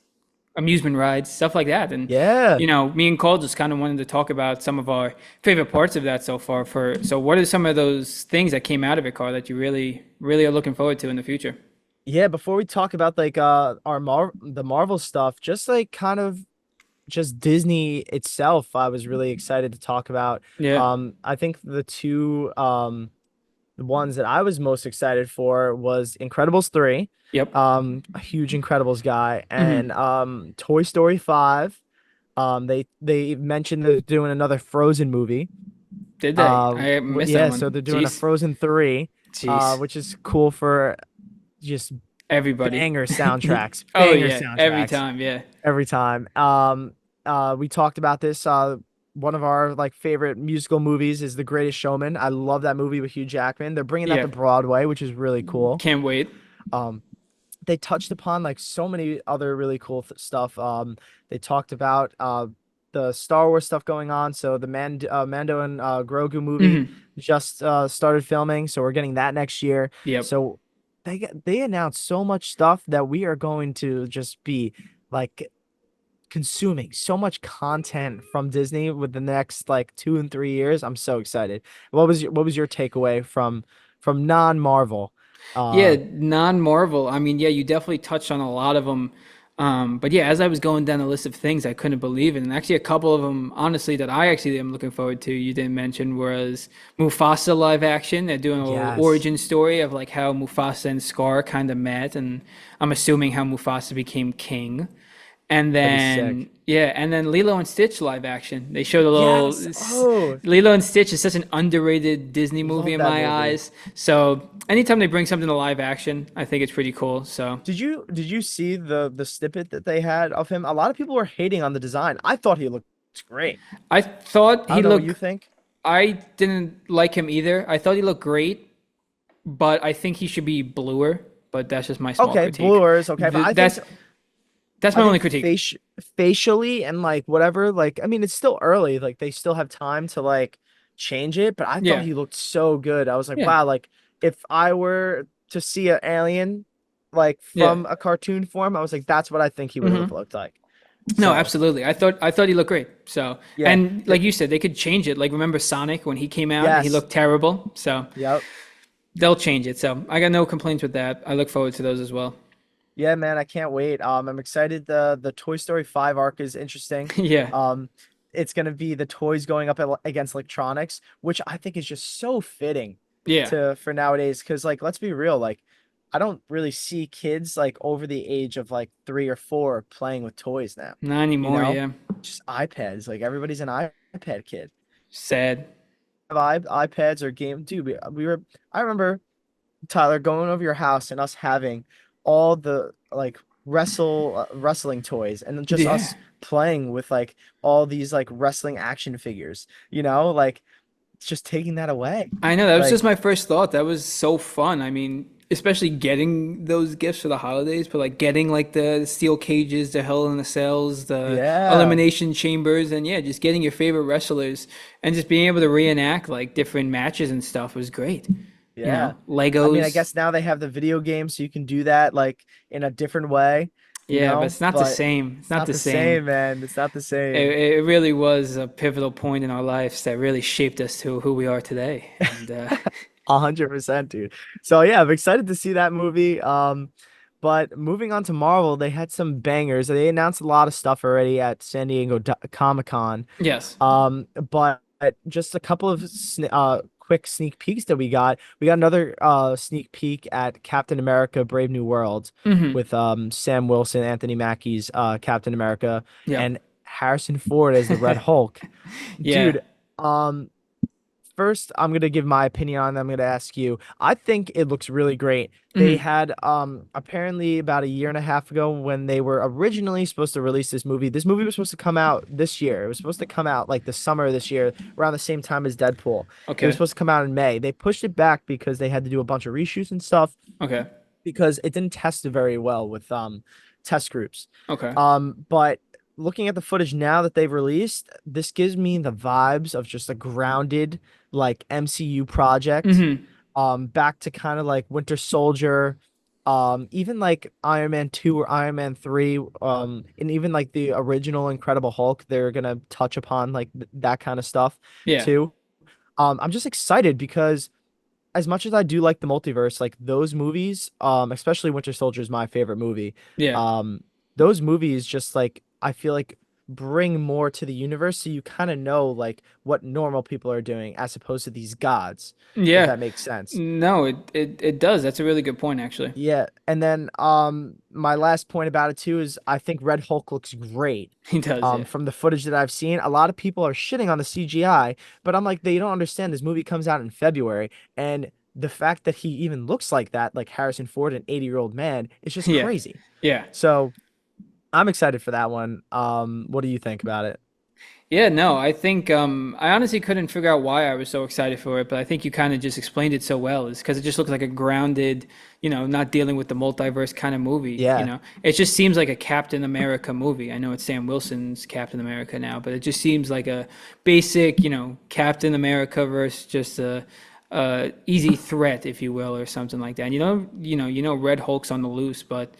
amusement rides, stuff like that. And Yeah. me and Cole just kind of wanted to talk about some of our favorite parts of that so far. So what are some of those things that came out of it, Carl, that you really, really are looking forward to in the future? Yeah, before we talk about like our the Marvel stuff, just like kind of just Disney itself, I was really excited to talk about. Yeah. I think the ones that I was most excited for was Incredibles 3. Yep. A huge Incredibles guy, and Hmm. Toy Story 5. They mentioned they're doing another Frozen movie. Did they? I missed that Yeah, so one. they're doing a Jeez. Frozen 3, Jeez. which is cool for just Everybody. Oh banger yeah. Every soundtracks time. Yeah. every time. We talked about this. One of our like favorite musical movies is The Greatest Showman. I love that movie with Hugh Jackman. They're bringing that Yeah. to Broadway, which is really cool. Can't wait. Um, they touched upon like so many other really cool stuff. They talked about the Star Wars stuff going on. So the Mando and Grogu movie Hmm. just started filming, so we're getting that next year. Yep. So they announced so much stuff that we are going to just be like consuming so much content from Disney with the next like 2 and 3 years. I'm so excited. What was your takeaway from non-Marvel? Yeah, Uh, non-Marvel. I mean, yeah, you definitely touched on a lot of them. But yeah, as I was going down the list of things, I couldn't believe it. And actually, a couple of them, honestly, that I actually am looking forward to, you didn't mention, was Mufasa live action. They're doing a little yes, origin story of like how Mufasa and Scar kind of met, and I'm assuming how Mufasa became king. And that'd be then sick. yeah, and then Lilo and Stitch live action. They showed a little Yes. Oh, Lilo and Stitch is such an underrated Disney movie love in that my movie. eyes. So anytime they bring something to live action, I think it's pretty cool. So Did you see the snippet that they had of him? A lot of people were hating on the design. I thought he looked great. I thought I he don't know what you looked. think. I didn't like him either. I thought he looked great, but I think he should be bluer. But that's just my small Okay, critique. Blue is okay, but That's I my only think critique. facially and like whatever, like I mean it's still early, like they still have time to like change it, but I thought Yeah, he looked so good. I was like, yeah, wow, like if I were to see an alien like yeah. from a cartoon form, I was like, that's what I think he would have Hmm. looked like. No, So absolutely. I thought he looked great. So, yeah. and The, like you said, they could change it. Like remember Sonic when he came out and he yes. looked terrible. So Yep. they'll change it. So I got no complaints with that. I look forward to those as well. Yeah, man, I can't wait. I'm excited. The Toy Story 5 arc is interesting. Yeah, Um, it's gonna be the toys going up against electronics, which I think is just so fitting yeah. to for nowadays. Because like, let's be real, like, I don't really see kids like over the age of like 3 or 4 playing with toys now. Not You anymore. know, Yeah, just iPads. Like everybody's an iPad kid. sad. Have iPads or game, dude. We were. I remember Tyler, going over your house and us having all the like wrestling toys and then just Yeah, us playing with like all these like wrestling action figures, like it's just taking that away. I know. That was just Like, my first thought. That was so fun. I mean, especially getting those gifts for the holidays, but like getting like the steel cages, the Hell in the Cells, the yeah, elimination chambers, and yeah, just getting your favorite wrestlers and just being able to reenact like different matches and stuff was great. yeah. I mean, I Legos. guess now they have the video game, so you can do that like in a different way, Yeah, but it's not the but same. It's it's not not the the same. same, man. It's not the It, same. it really was a pivotal point in our lives that really shaped us to who we are today. And 100%, dude. So yeah, I'm excited to see that movie. But moving on to Marvel, they had some bangers. They announced a lot of stuff already at San Diego Comic-Con. yes. But just a couple of quick sneak peeks that we got. We got another sneak peek at Captain America: Brave New World Hmm. with Sam Wilson, Anthony Mackie's Captain America, Yeah. and Harrison Ford as the Red Hulk. Yeah. Dude, um first, I'm gonna give my opinion on them. I'm gonna ask you. I think it looks really great. They Hmm. had apparently about a year and a half ago when they were originally supposed to release this movie. This movie was supposed to come out this year. It was supposed to come out like the summer of this year, around the same time as Deadpool. It was Okay. supposed to come out in May. They pushed it back because they had to do a bunch of reshoots and stuff Okay. because it didn't test very well with test groups. Okay. But looking at the footage now that they've released, this gives me the vibes of just a grounded like MCU project. Hmm. Back to kind of like Winter Soldier, Even like Iron Man 2 or Iron Man 3, and even like the original Incredible Hulk, they're gonna touch upon like that kind of stuff Yeah. too. I'm just excited because as much as I do like the multiverse, like those movies, especially Winter Soldier is my favorite movie. Yeah. Um, those movies just like I feel like bring more to the universe, so you kind of know like what normal people are doing as opposed to these gods, if Yeah. that makes sense. No, it does. That's a really good point, actually. Yeah, and then my last point about it too is I think Red Hulk looks great. He does, yeah. From the footage that I've seen, a lot of people are shitting on the CGI, but I'm like, they don't understand this movie comes out in February, and the fact that he even looks like that, like Harrison Ford, an 80-year-old man, is just Yeah. crazy. Yeah. So I'm excited for that one. What do you think about it? Yeah, no, I think I honestly couldn't figure out why I was so excited for it, but I think you kind of just explained it so well. Is because it just looks like a grounded, not dealing with the multiverse kind of movie. Yeah, It just seems like a Captain America movie. I know it's Sam Wilson's Captain America now, but it just seems like a basic, Captain America versus just a easy threat, if you will, or something like that. And Red Hulk's on the loose, but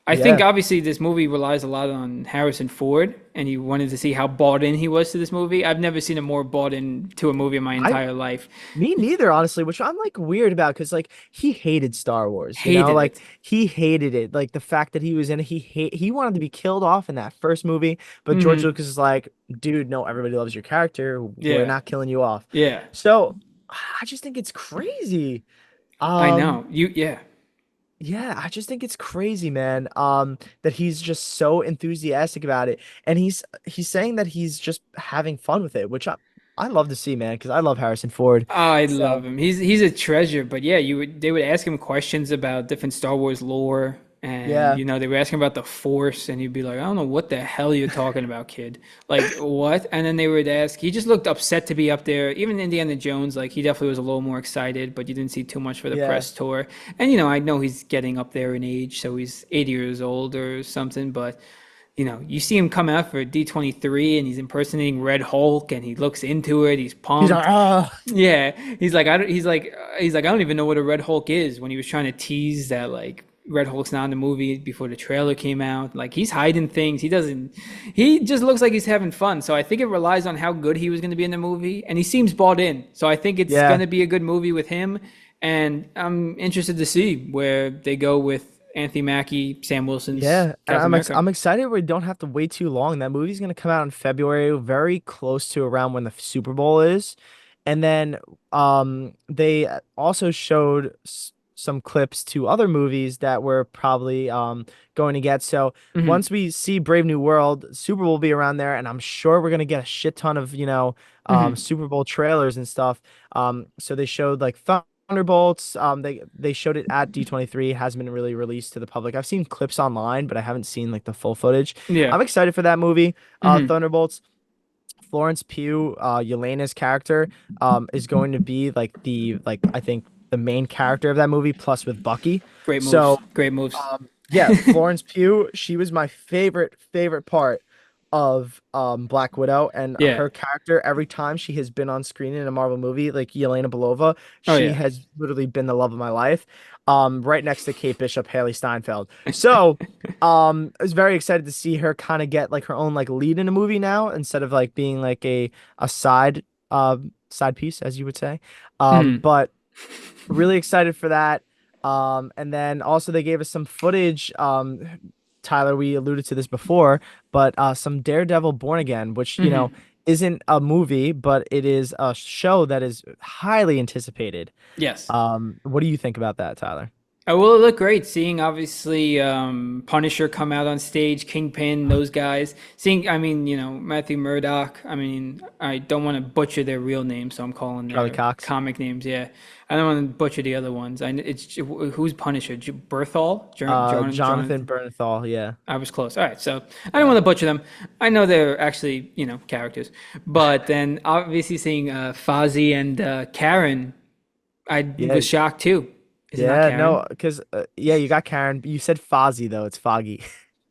I think yeah. obviously this movie relies a lot on Harrison Ford, and you wanted to see how bought in he was to this movie. I've never seen him more bought in to a movie in my I entire life. Me neither, honestly, which I'm like weird about because like he hated Star Wars, Hated like it. he hated it. Like the fact that he was in it, he wanted to be killed off in that first movie, but George Hmm. Lucas is like, dude, no, everybody loves your character. We're Yeah. not killing you off. Yeah. So I just think it's crazy. I Um, know. Yeah. yeah, I just think it's crazy, man. That he's just so enthusiastic about it, and he's saying that he's just having fun with it, which I love to see, man, because I love Harrison Ford. I love So him. He's a treasure. But yeah, they would ask him questions about different Star Wars lore, and yeah, they would ask him about the Force, and he'd be like, "I don't know what the hell you're talking about, kid. Like what?" And then they would ask. He just looked upset to be up there. Even Indiana Jones, like he definitely was a little more excited, but you didn't see too much for the yeah. press tour. And I know he's getting up there in age, so he's 80 years old or something, but. You see him come out for D23 and he's impersonating Red Hulk and he looks into it. He's He's like, pumped. ah, Yeah, he's like, I don't even know what a Red Hulk is. When he was trying to tease that, like, Red Hulk's not in the movie before the trailer came out. Like, he's hiding things. He just looks like he's having fun. So I think it relies on how good he was going to be in the movie, and he seems bought in. So I think it's going yeah, to be a good movie with him, and I'm interested to see where they go with Anthony Mackie, Sam Wilson's yeah. And Captain America. I'm excited we don't have to wait too long. That movie's gonna come out in February, very close to around when the Super Bowl is. And then they also showed some clips to other movies that we're probably going to get. So Hmm. once we see Brave New World, Super Bowl will be around there, and I'm sure we're gonna get a shit ton of, Hmm. Super Bowl trailers and stuff. So they showed like Thunderbolts. They showed it at D23. It hasn't been really released to the public. I've seen clips online, but I haven't seen like the full footage. Yeah. I'm excited for that movie. Hmm. Thunderbolts. Florence Pugh, Yelena's character, is going to be like I think the main character of that movie, plus with Bucky. Great moves. So Great moves. yeah, Florence Pugh, she was my favorite part of Black Widow, and Yeah. her character every time she has been on screen in a Marvel movie, like Yelena Belova, Oh she yeah. has literally been the love of my life. Right next to Kate Bishop, Haley Steinfeld. So, I was very excited to see her kind of get like her own like lead in a movie now instead of like being like a side piece, as you would say. Hmm. But really excited for that. And then also they gave us some footage. Tyler, we alluded to this before, but some Daredevil Born Again, which, Hmm. isn't a movie, but it is a show that is highly anticipated. Yes. What do you think about that, Tyler? Oh, well, it looked great seeing obviously Punisher come out on stage, Kingpin, those guys. Seeing, I mean, Matthew Murdock. I mean, I don't want to butcher their real names, so I'm calling Charlie their Cox? comic names. Yeah, I don't want to butcher the other ones. It's who's Punisher? Berthol, Jonathan Jonathan. Bernthal, yeah. I was close. All right, so I don't Yeah. want to butcher them. I know they're actually characters, but then obviously seeing Fozzie and Karen, I Yeah, was shocked too. Is it not yeah, Karen? no, because yeah, you got Karen. You said Fozzie though, it's Foggy.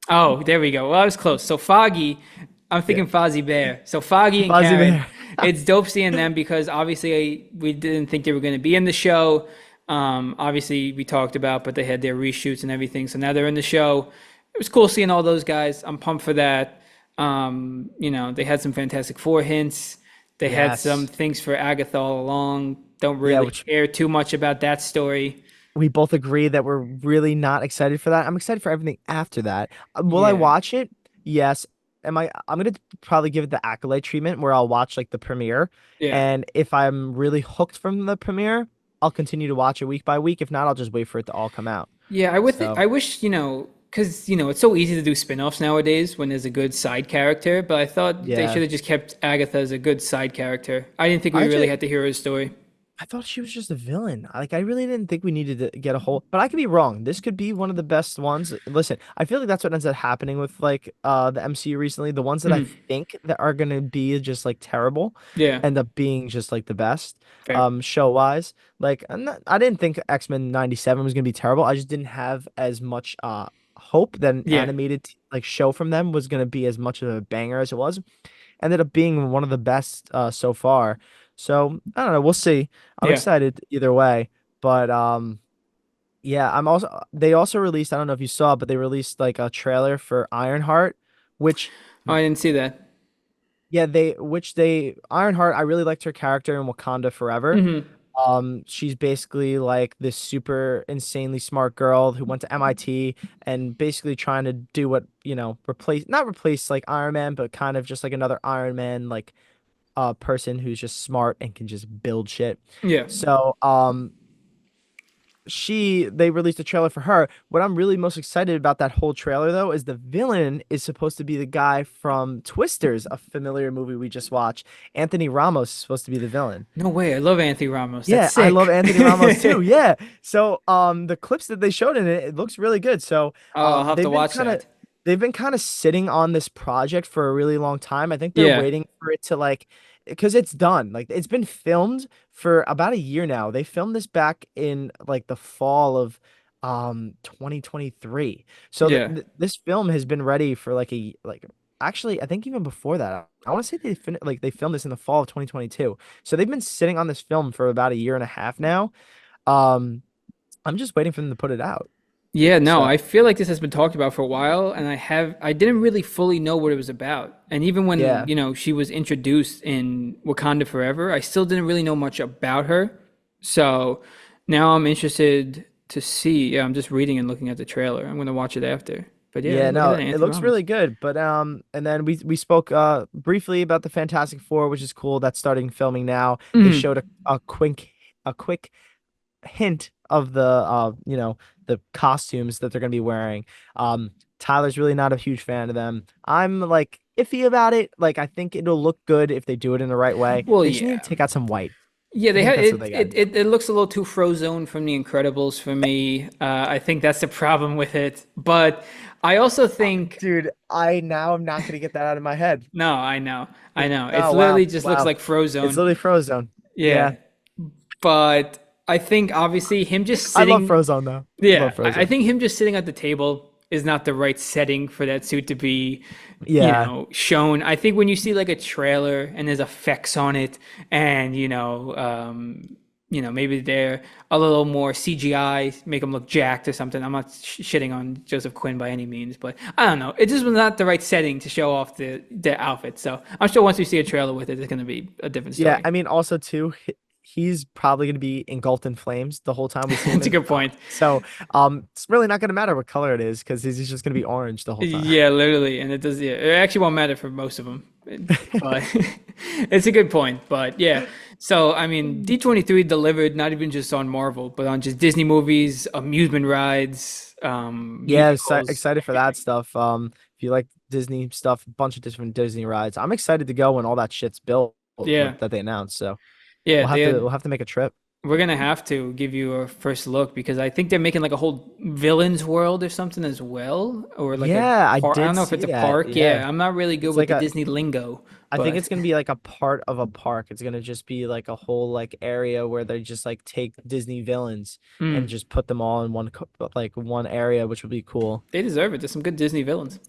Oh, there we go. Well, I was close. So Foggy, I'm Yeah. thinking Fozzie Bear. So Foggy and Fozzie Karen, Bear. it's dope seeing them because obviously we didn't think they were going to be in the show. Obviously we talked about, but they had their reshoots and everything. So now they're in the show. It was cool seeing all those guys. I'm pumped for that. They had some Fantastic Four hints. They had some Yes. things for Agatha all along. Don't Yeah, really which care too much about that story. we both agree that we're really not excited for that. I'm excited for everything after that. Will I Yeah, watch it? Yes. I'm gonna probably give it the accolade treatment where I'll watch like the premiere, yeah. and if I'm really hooked from the premiere, I'll continue to watch it week by week. If not, I'll just wait for it to all come out. Yeah, I would think So I wish, because it's so easy to do spin-offs nowadays when there's a good side character, but I thought they yeah, should have just kept Agatha as a good side character. I didn't think we I really just had to hear her story. I thought she was just a villain. Like I really didn't think we needed to get a whole, but I could be wrong. This could be one of the best ones. Listen, I feel like that's what ends up happening with like the MCU recently. The ones that I Mhm. think that are gonna be just like terrible Yeah, end up being just like the best fair. show wise. Like I didn't think X-Men 97 was gonna be terrible. I just didn't have as much hope that an Yeah, animated like show from them was gonna be as much of a banger as it was. Ended up being one of the best so far. So I don't know. We'll see. I'm yeah. excited either way. But yeah, I'm also they also released, I don't know if you saw, but they released like a trailer for Ironheart, which Oh, I didn't see that. yeah, they Ironheart, I really liked her character in Wakanda Forever. Hmm. She's basically like this super insanely smart girl who went to MIT and basically trying to do what, not replace like Iron Man, but kind of just like another Iron Man, like person who's just smart and can just build shit. Yeah. So, they released a trailer for her. What I'm really most excited about that whole trailer though is the villain is supposed to be the guy from Twisters, a familiar movie we just watched. Anthony Ramos is supposed to be the villain. No way. I love Anthony Ramos. That's Yeah, I love sick. Anthony Ramos too. Yeah. So, the clips that they showed in it, it looks really good. So, Oh, I'll have to watch that. they've been kind of sitting on this project for a really long time. I think they're Yeah. waiting for it to like, because it's done. Like, it's been filmed for about a year now. They filmed this back in like the fall of 2023. So Yeah. this film has been ready for like actually I think even before that. I want to say they filmed this in the fall of 2022. So they've been sitting on this film for about a year and a half now. Um, I'm just waiting for them to put it out. Yeah, no, So I feel like this has been talked about for a while, and I didn't really fully know what it was about. And even when, yeah, she was introduced in Wakanda Forever, I still didn't really know much about her. So now I'm interested to see. Yeah, I'm just reading and looking at the trailer. I'm gonna watch it after. But yeah, yeah, look at no, that, it Anthony looks Ramos. really good. But and then we spoke briefly about the Fantastic Four, which is cool. That's starting filming now. They Mhm. showed a quick hint of the costumes that they're gonna be wearing. Tyler's really not a huge fan of them. I'm like iffy about it. Like I think it'll look good if they do it in the right way. Well, They just need yeah. to take out some white. Yeah, I they think have that's what it, they gotta it. do. It looks a little too Frozone from The Incredibles for me. I think that's the problem with it. But I also think Dude, I now am not gonna get that out of my head. no, I know. It's Oh literally wow, just looks wow. like It's Frozone. literally Frozone. Yeah. Yeah, but I think obviously him just I love sitting. Frozone though. I Yeah, love I Frozone. think him just sitting at the table is not the right setting for that suit to be, Yeah. shown. I think when you see like a trailer and there's effects on it, and maybe they're a little more CGI, make them look jacked or something. I'm not shitting on Joseph Quinn by any means, but I don't know. It just was not the right setting to show off the outfit. So I'm sure once we see a trailer with it, it's gonna be a different Yeah, story. I mean also too, he's probably gonna be engulfed in flames the whole time we see him That's a in good point. so it's really not gonna matter what color it is because he's just gonna be orange the whole time. Yeah, literally, and it does. Yeah, it actually won't matter for most of them, but it's a good point. But yeah, so I mean, D23 delivered not even just on Marvel, but on just Disney movies, amusement rides, Yeah, musicals, excited for that everything. stuff. If you like Disney stuff, a bunch of different Disney rides. I'm excited to go when all that shit's built Yeah, that they announced. So yeah, we'll have to we'll have to make a trip. we're gonna have to give you a first look because I think they're making like a whole villains world or something as well, or like a Yeah, I park. I did don't know if see it's a that. park. Yeah. Yeah, I'm not really good It's with like the a Disney lingo, I think but it's gonna be like a part of a park. It's gonna just be like a whole like area where they just like take Disney villains and mm, just put them all in like one area, which would be cool. they deserve it. There's some good Disney villains.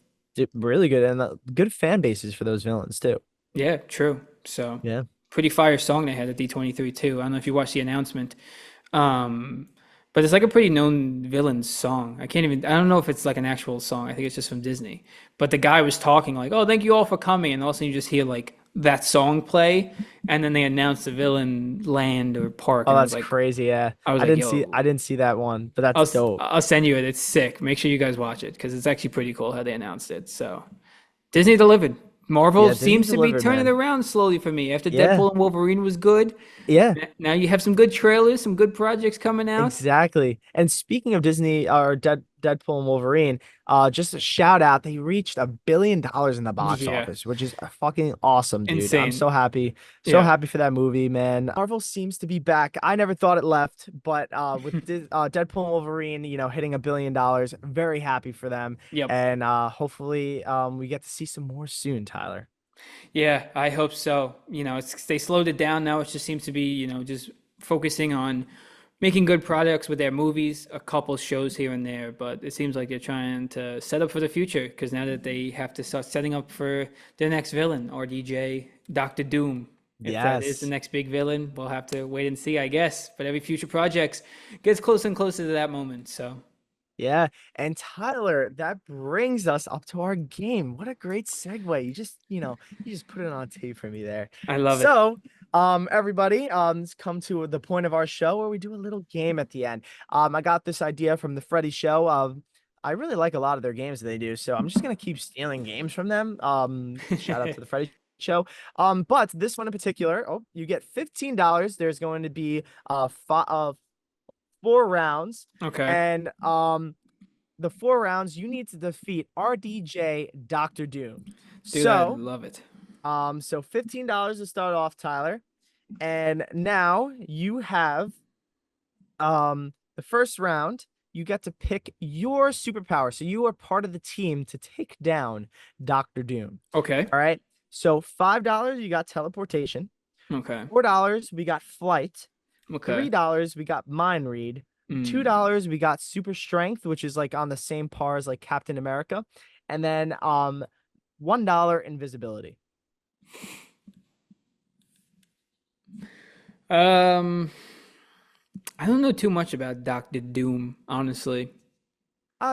Really good and good fan bases for those villains too. Yeah, true. So Yeah. pretty fire song they had at D23 too. I don't know if you watched the announcement. Um, but it's like a pretty known villain song. I don't know if it's like an actual song. I think it's just from Disney. But the guy was talking like, "Oh, thank you all for coming," and all of a sudden you just hear like that song play, and then they announce the villain land or park, Oh, and that's crazy. Yeah. I was I like, didn't see I "Yo, didn't see that one, but that's dope. I'll send you it. It's sick. Make sure you guys watch it because it's actually pretty cool how they announced it." So Disney delivered. Marvel Yeah, Disney seems to be delivered, turning man. around slowly for me. After Yeah. Deadpool and Wolverine was good, Yeah. now you have some good trailers, some good projects coming out. Exactly. And speaking of Disney or Deadpool and Wolverine, just a shout out, they reached $1 billion in the box Yeah, office, which is fucking awesome, dude. I'm insane. so Yeah, happy for that movie, man. Marvel seems to be back. I never thought it left, but with Deadpool and Wolverine, hitting $1 billion, very happy for them. yep. And hopefully we get to see some more soon, Tyler. Yeah, I hope so. They slowed it down now. It just seems to be, just focusing on making good products with their movies, a couple shows here and there, but it seems like they're trying to set up for the future because now that they have to start setting up for their next villain, RDJ, Doctor Doom. If that is the Yes. next big villain, we'll have to wait and see, I guess. But every future project gets closer and closer to that moment. So Yeah, and Tyler, that brings us up to our game. What a great segue. You just put it on tape for me there. I love it. So, everybody, it's come to the point of our show where we do a little game at the end. I got this idea from the Freddy Show. I really like a lot of their games that they do, so I'm just gonna keep stealing games from them. Shout out to the Freddy Show. But this one in particular, oh, you get $15. There's going to be five 4 rounds, Okay. and the 4 rounds you need to defeat RDJ Doctor Doom. Dude, I So, love it. so $15 to start off, Tyler, and now you have the first round. You get to pick your superpower, so you are part of the team to take down Doctor Doom. Okay. All right. So $5 you got teleportation. Okay. $4 we got flight. Okay. $3 we got mind read. Mm. $2 we got super strength, which is like on the same par as like Captain America. And then $1 invisibility. Um, I don't know too much about Doctor Doom, honestly.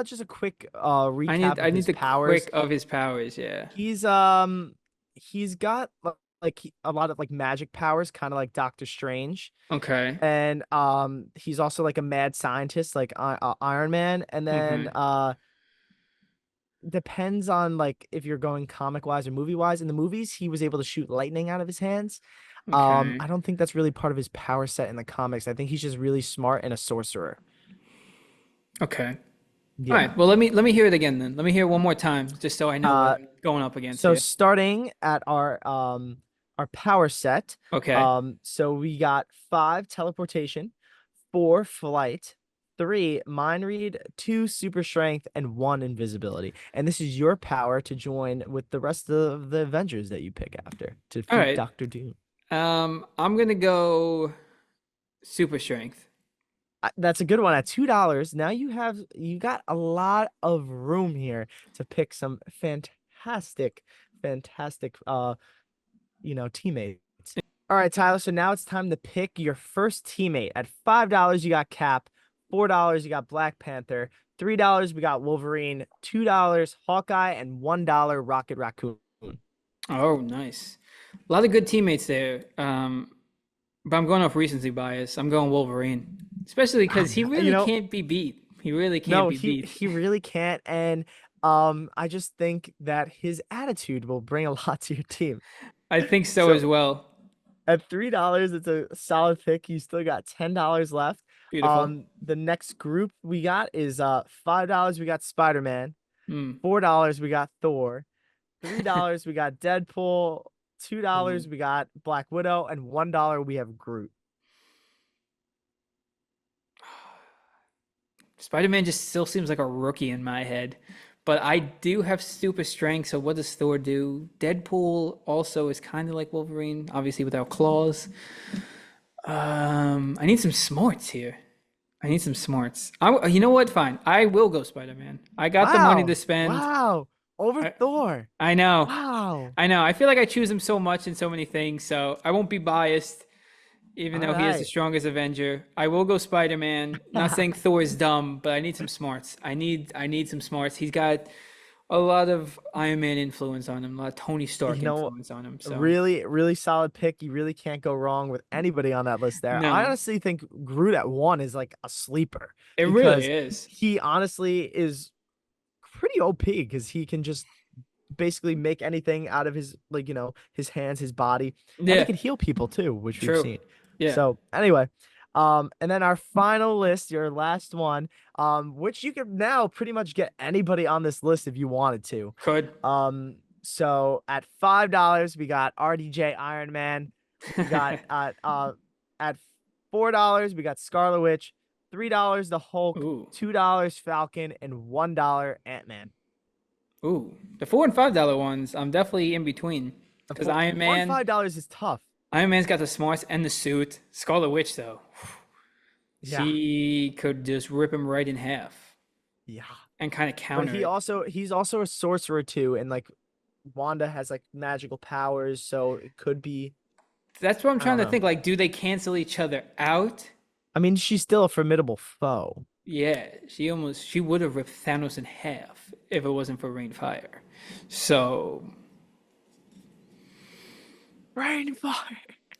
Just a quick I recap need I of need his the powers. quick of his powers, yeah. He's got a lot of like magic powers, kind of like Doctor Strange. Okay. And he's also like a mad scientist like Iron Man. And then Okay. depends on like if you're going comic wise or movie wise. In the movies, he was able to shoot lightning out of his hands. Okay. I don't think that's really part of his power set in the comics. I think he's just really smart and a sorcerer. Okay. All Yeah. right. Well, let me hear it again then. Let me hear it one more time, just so I know what Uh, I'm going up against so here. starting at our power set, Okay. so we got 5 teleportation, 4 flight, 3 mind read, 2 super strength, and 1 invisibility. And this is your power to join with the rest of the Avengers that you pick after to All defeat right. Doctor Doom. I'm gonna go super strength. That's a good one at $2. Now you got a lot of room here to pick some fantastic teammates. All right, Tyler. So now it's time to pick your first teammate. At $5, you got Cap. $4, you got Black Panther. $3, we got Wolverine. $2, Hawkeye, and $1, Rocket Raccoon. Oh, nice. A lot of good teammates there. But I'm going off recency bias. I'm going Wolverine, especially because he You really know, can't be beat. He really can't no, be he beat. he really can't. And I just think that his attitude will bring a lot to your team. I think so as So well. at $3, it's a solid pick. You still got $10 left. Beautiful. The next group we got is $5 we got Spider-Man, Mm. $4 we got Thor, $3 we got Deadpool, $2 Ooh. we got Black Widow, and $1 we have Groot. Spider-Man just still seems like a rookie in my head. But I do have super strength, so what does Thor do? Deadpool also is kind of like Wolverine, obviously without claws. I need some smarts here. I need some smarts. You know what? Fine. I will go Spider-Man. I got the money to Wow. spend. Wow. Over I, Thor. I know. Wow. I know. I feel like I choose him so much in so many things, so I won't be biased. even All though he is the right. strongest Avenger. I will go Spider-Man. Not saying Thor is dumb, but I need some smarts. I need some smarts. He's got a lot of Iron Man influence on him, a lot of Tony You Stark know, influence on him. So really, really solid pick. You really can't go wrong with anybody on that list there. I no, honestly think Groot at one is like a sleeper it really because is. he honestly is pretty OP because he can just basically make anything out of his like his hands, his body, and he Yeah, can heal people too, which we've true. seen. Yeah, So anyway, and then our final list, your last one, which you could now pretty much get anybody on this list if you wanted to. could. So at $5 we got RDJ Iron Man. We got at $4 we got Scarlet Witch, $3 the Hulk, Ooh, $2 Falcon, and $1 Ant-Man. ooh. The $4 and $5 ones, I'm definitely in between The because four and $5 is tough. Iron Man's got the smarts and the suit. Scarlet Witch though, Yeah. she could just rip him right in half Yeah. and kind of But counter it. he's also a sorcerer too, and like Wanda has like magical powers, so it could be That's what I'm I trying don't to know. think. Like, do they cancel each other out? I mean, she's still a formidable foe. Yeah, she would have ripped Thanos in half if it wasn't for Rain Fire. So Rain fire.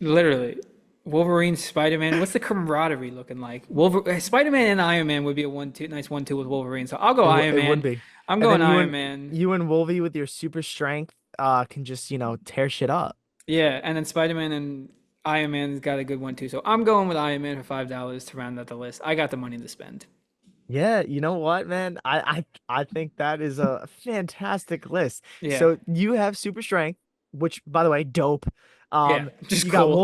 literally, Wolverine, Spider-Man. What's the camaraderie looking like? Spider-Man and Iron Man would be a nice 1-2 with Wolverine. So I'll go Iron It would Man. be. I'm And going then Iron Man. you and Wolvie with your super strength can just, tear shit up. Yeah, and then Spider-Man and Iron Man's got a good one too. So I'm going with Iron Man for $5 to round out the list. I got the money to spend. Yeah, you know what, man? I think that is a fantastic list. Yeah, So you have super strength, which by the way, dope. yeah, just You got cool.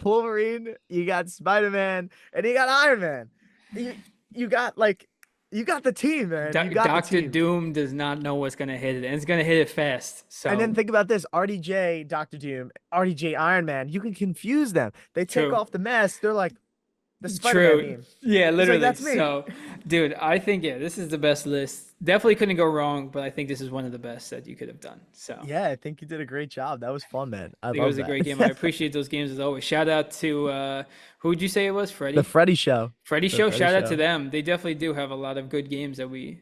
Wolverine, you got Spider-Man, and you got Iron Man. You you got like you got the team, man. You got the Doctor team. Doom does not know what's gonna hit it, and it's gonna hit it fast. And then So think about this, RDJ, Doctor Doom, RDJ, Iron Man. You can confuse them. They take true. off the mask, they're like the Spider-Man True. meme. Yeah, It's like literally. that's me. So, dude, I think this is the best list. Definitely couldn't go wrong, but I think this is one of the best that you could have done. So, I Yeah, I think you did a great job. That was fun, man. I think it love was a that. great game. I appreciate those games as always. Shout out to who would you say it was? The Freddie? Freddy Show. Freddie The Show. Freddy Shout out to Show. them. They definitely do have a lot of good games that we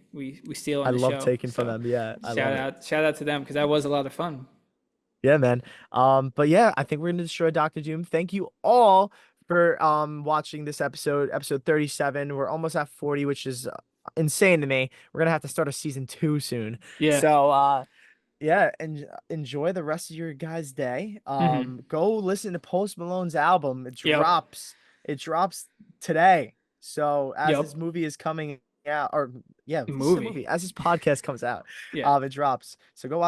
steal I on the love show. taking from So, them. Yeah, I love it. shout out to them because that was a lot of fun. Yeah, man. But yeah, I think we're gonna destroy Doctor Doom. Thank you all for watching this episode 37. We're almost at 40, which is insane to me. We're gonna have to start a season 2 soon. Yeah. So yeah, and enjoy the rest of your guys' day. Hmm. Go listen to Post Malone's album. Yep. It drops today. So as Yep. this movie is coming out, or yeah, this is a Movie. movie. As this podcast comes out, Yeah. it drops. So go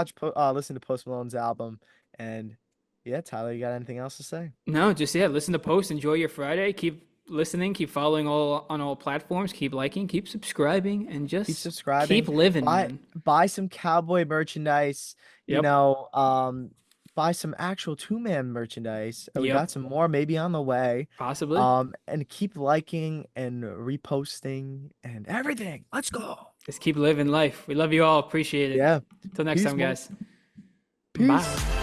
listen to Post Malone's album. And yeah, Tyler, you got anything else to say? No, just listen to posts, enjoy your Friday, keep listening, keep following all on all platforms, keep liking, keep subscribing, and Keep just keep subscribing. living, Buy man. buy some cowboy merchandise. You Yep. know, buy some actual two-man merchandise. We got Yep. some more maybe on the way. Possibly. And keep liking and reposting and everything. Let's go. Just keep living life. We love you all. Appreciate it. Yeah. Until next Peace, time, man. guys. Peace. Bye.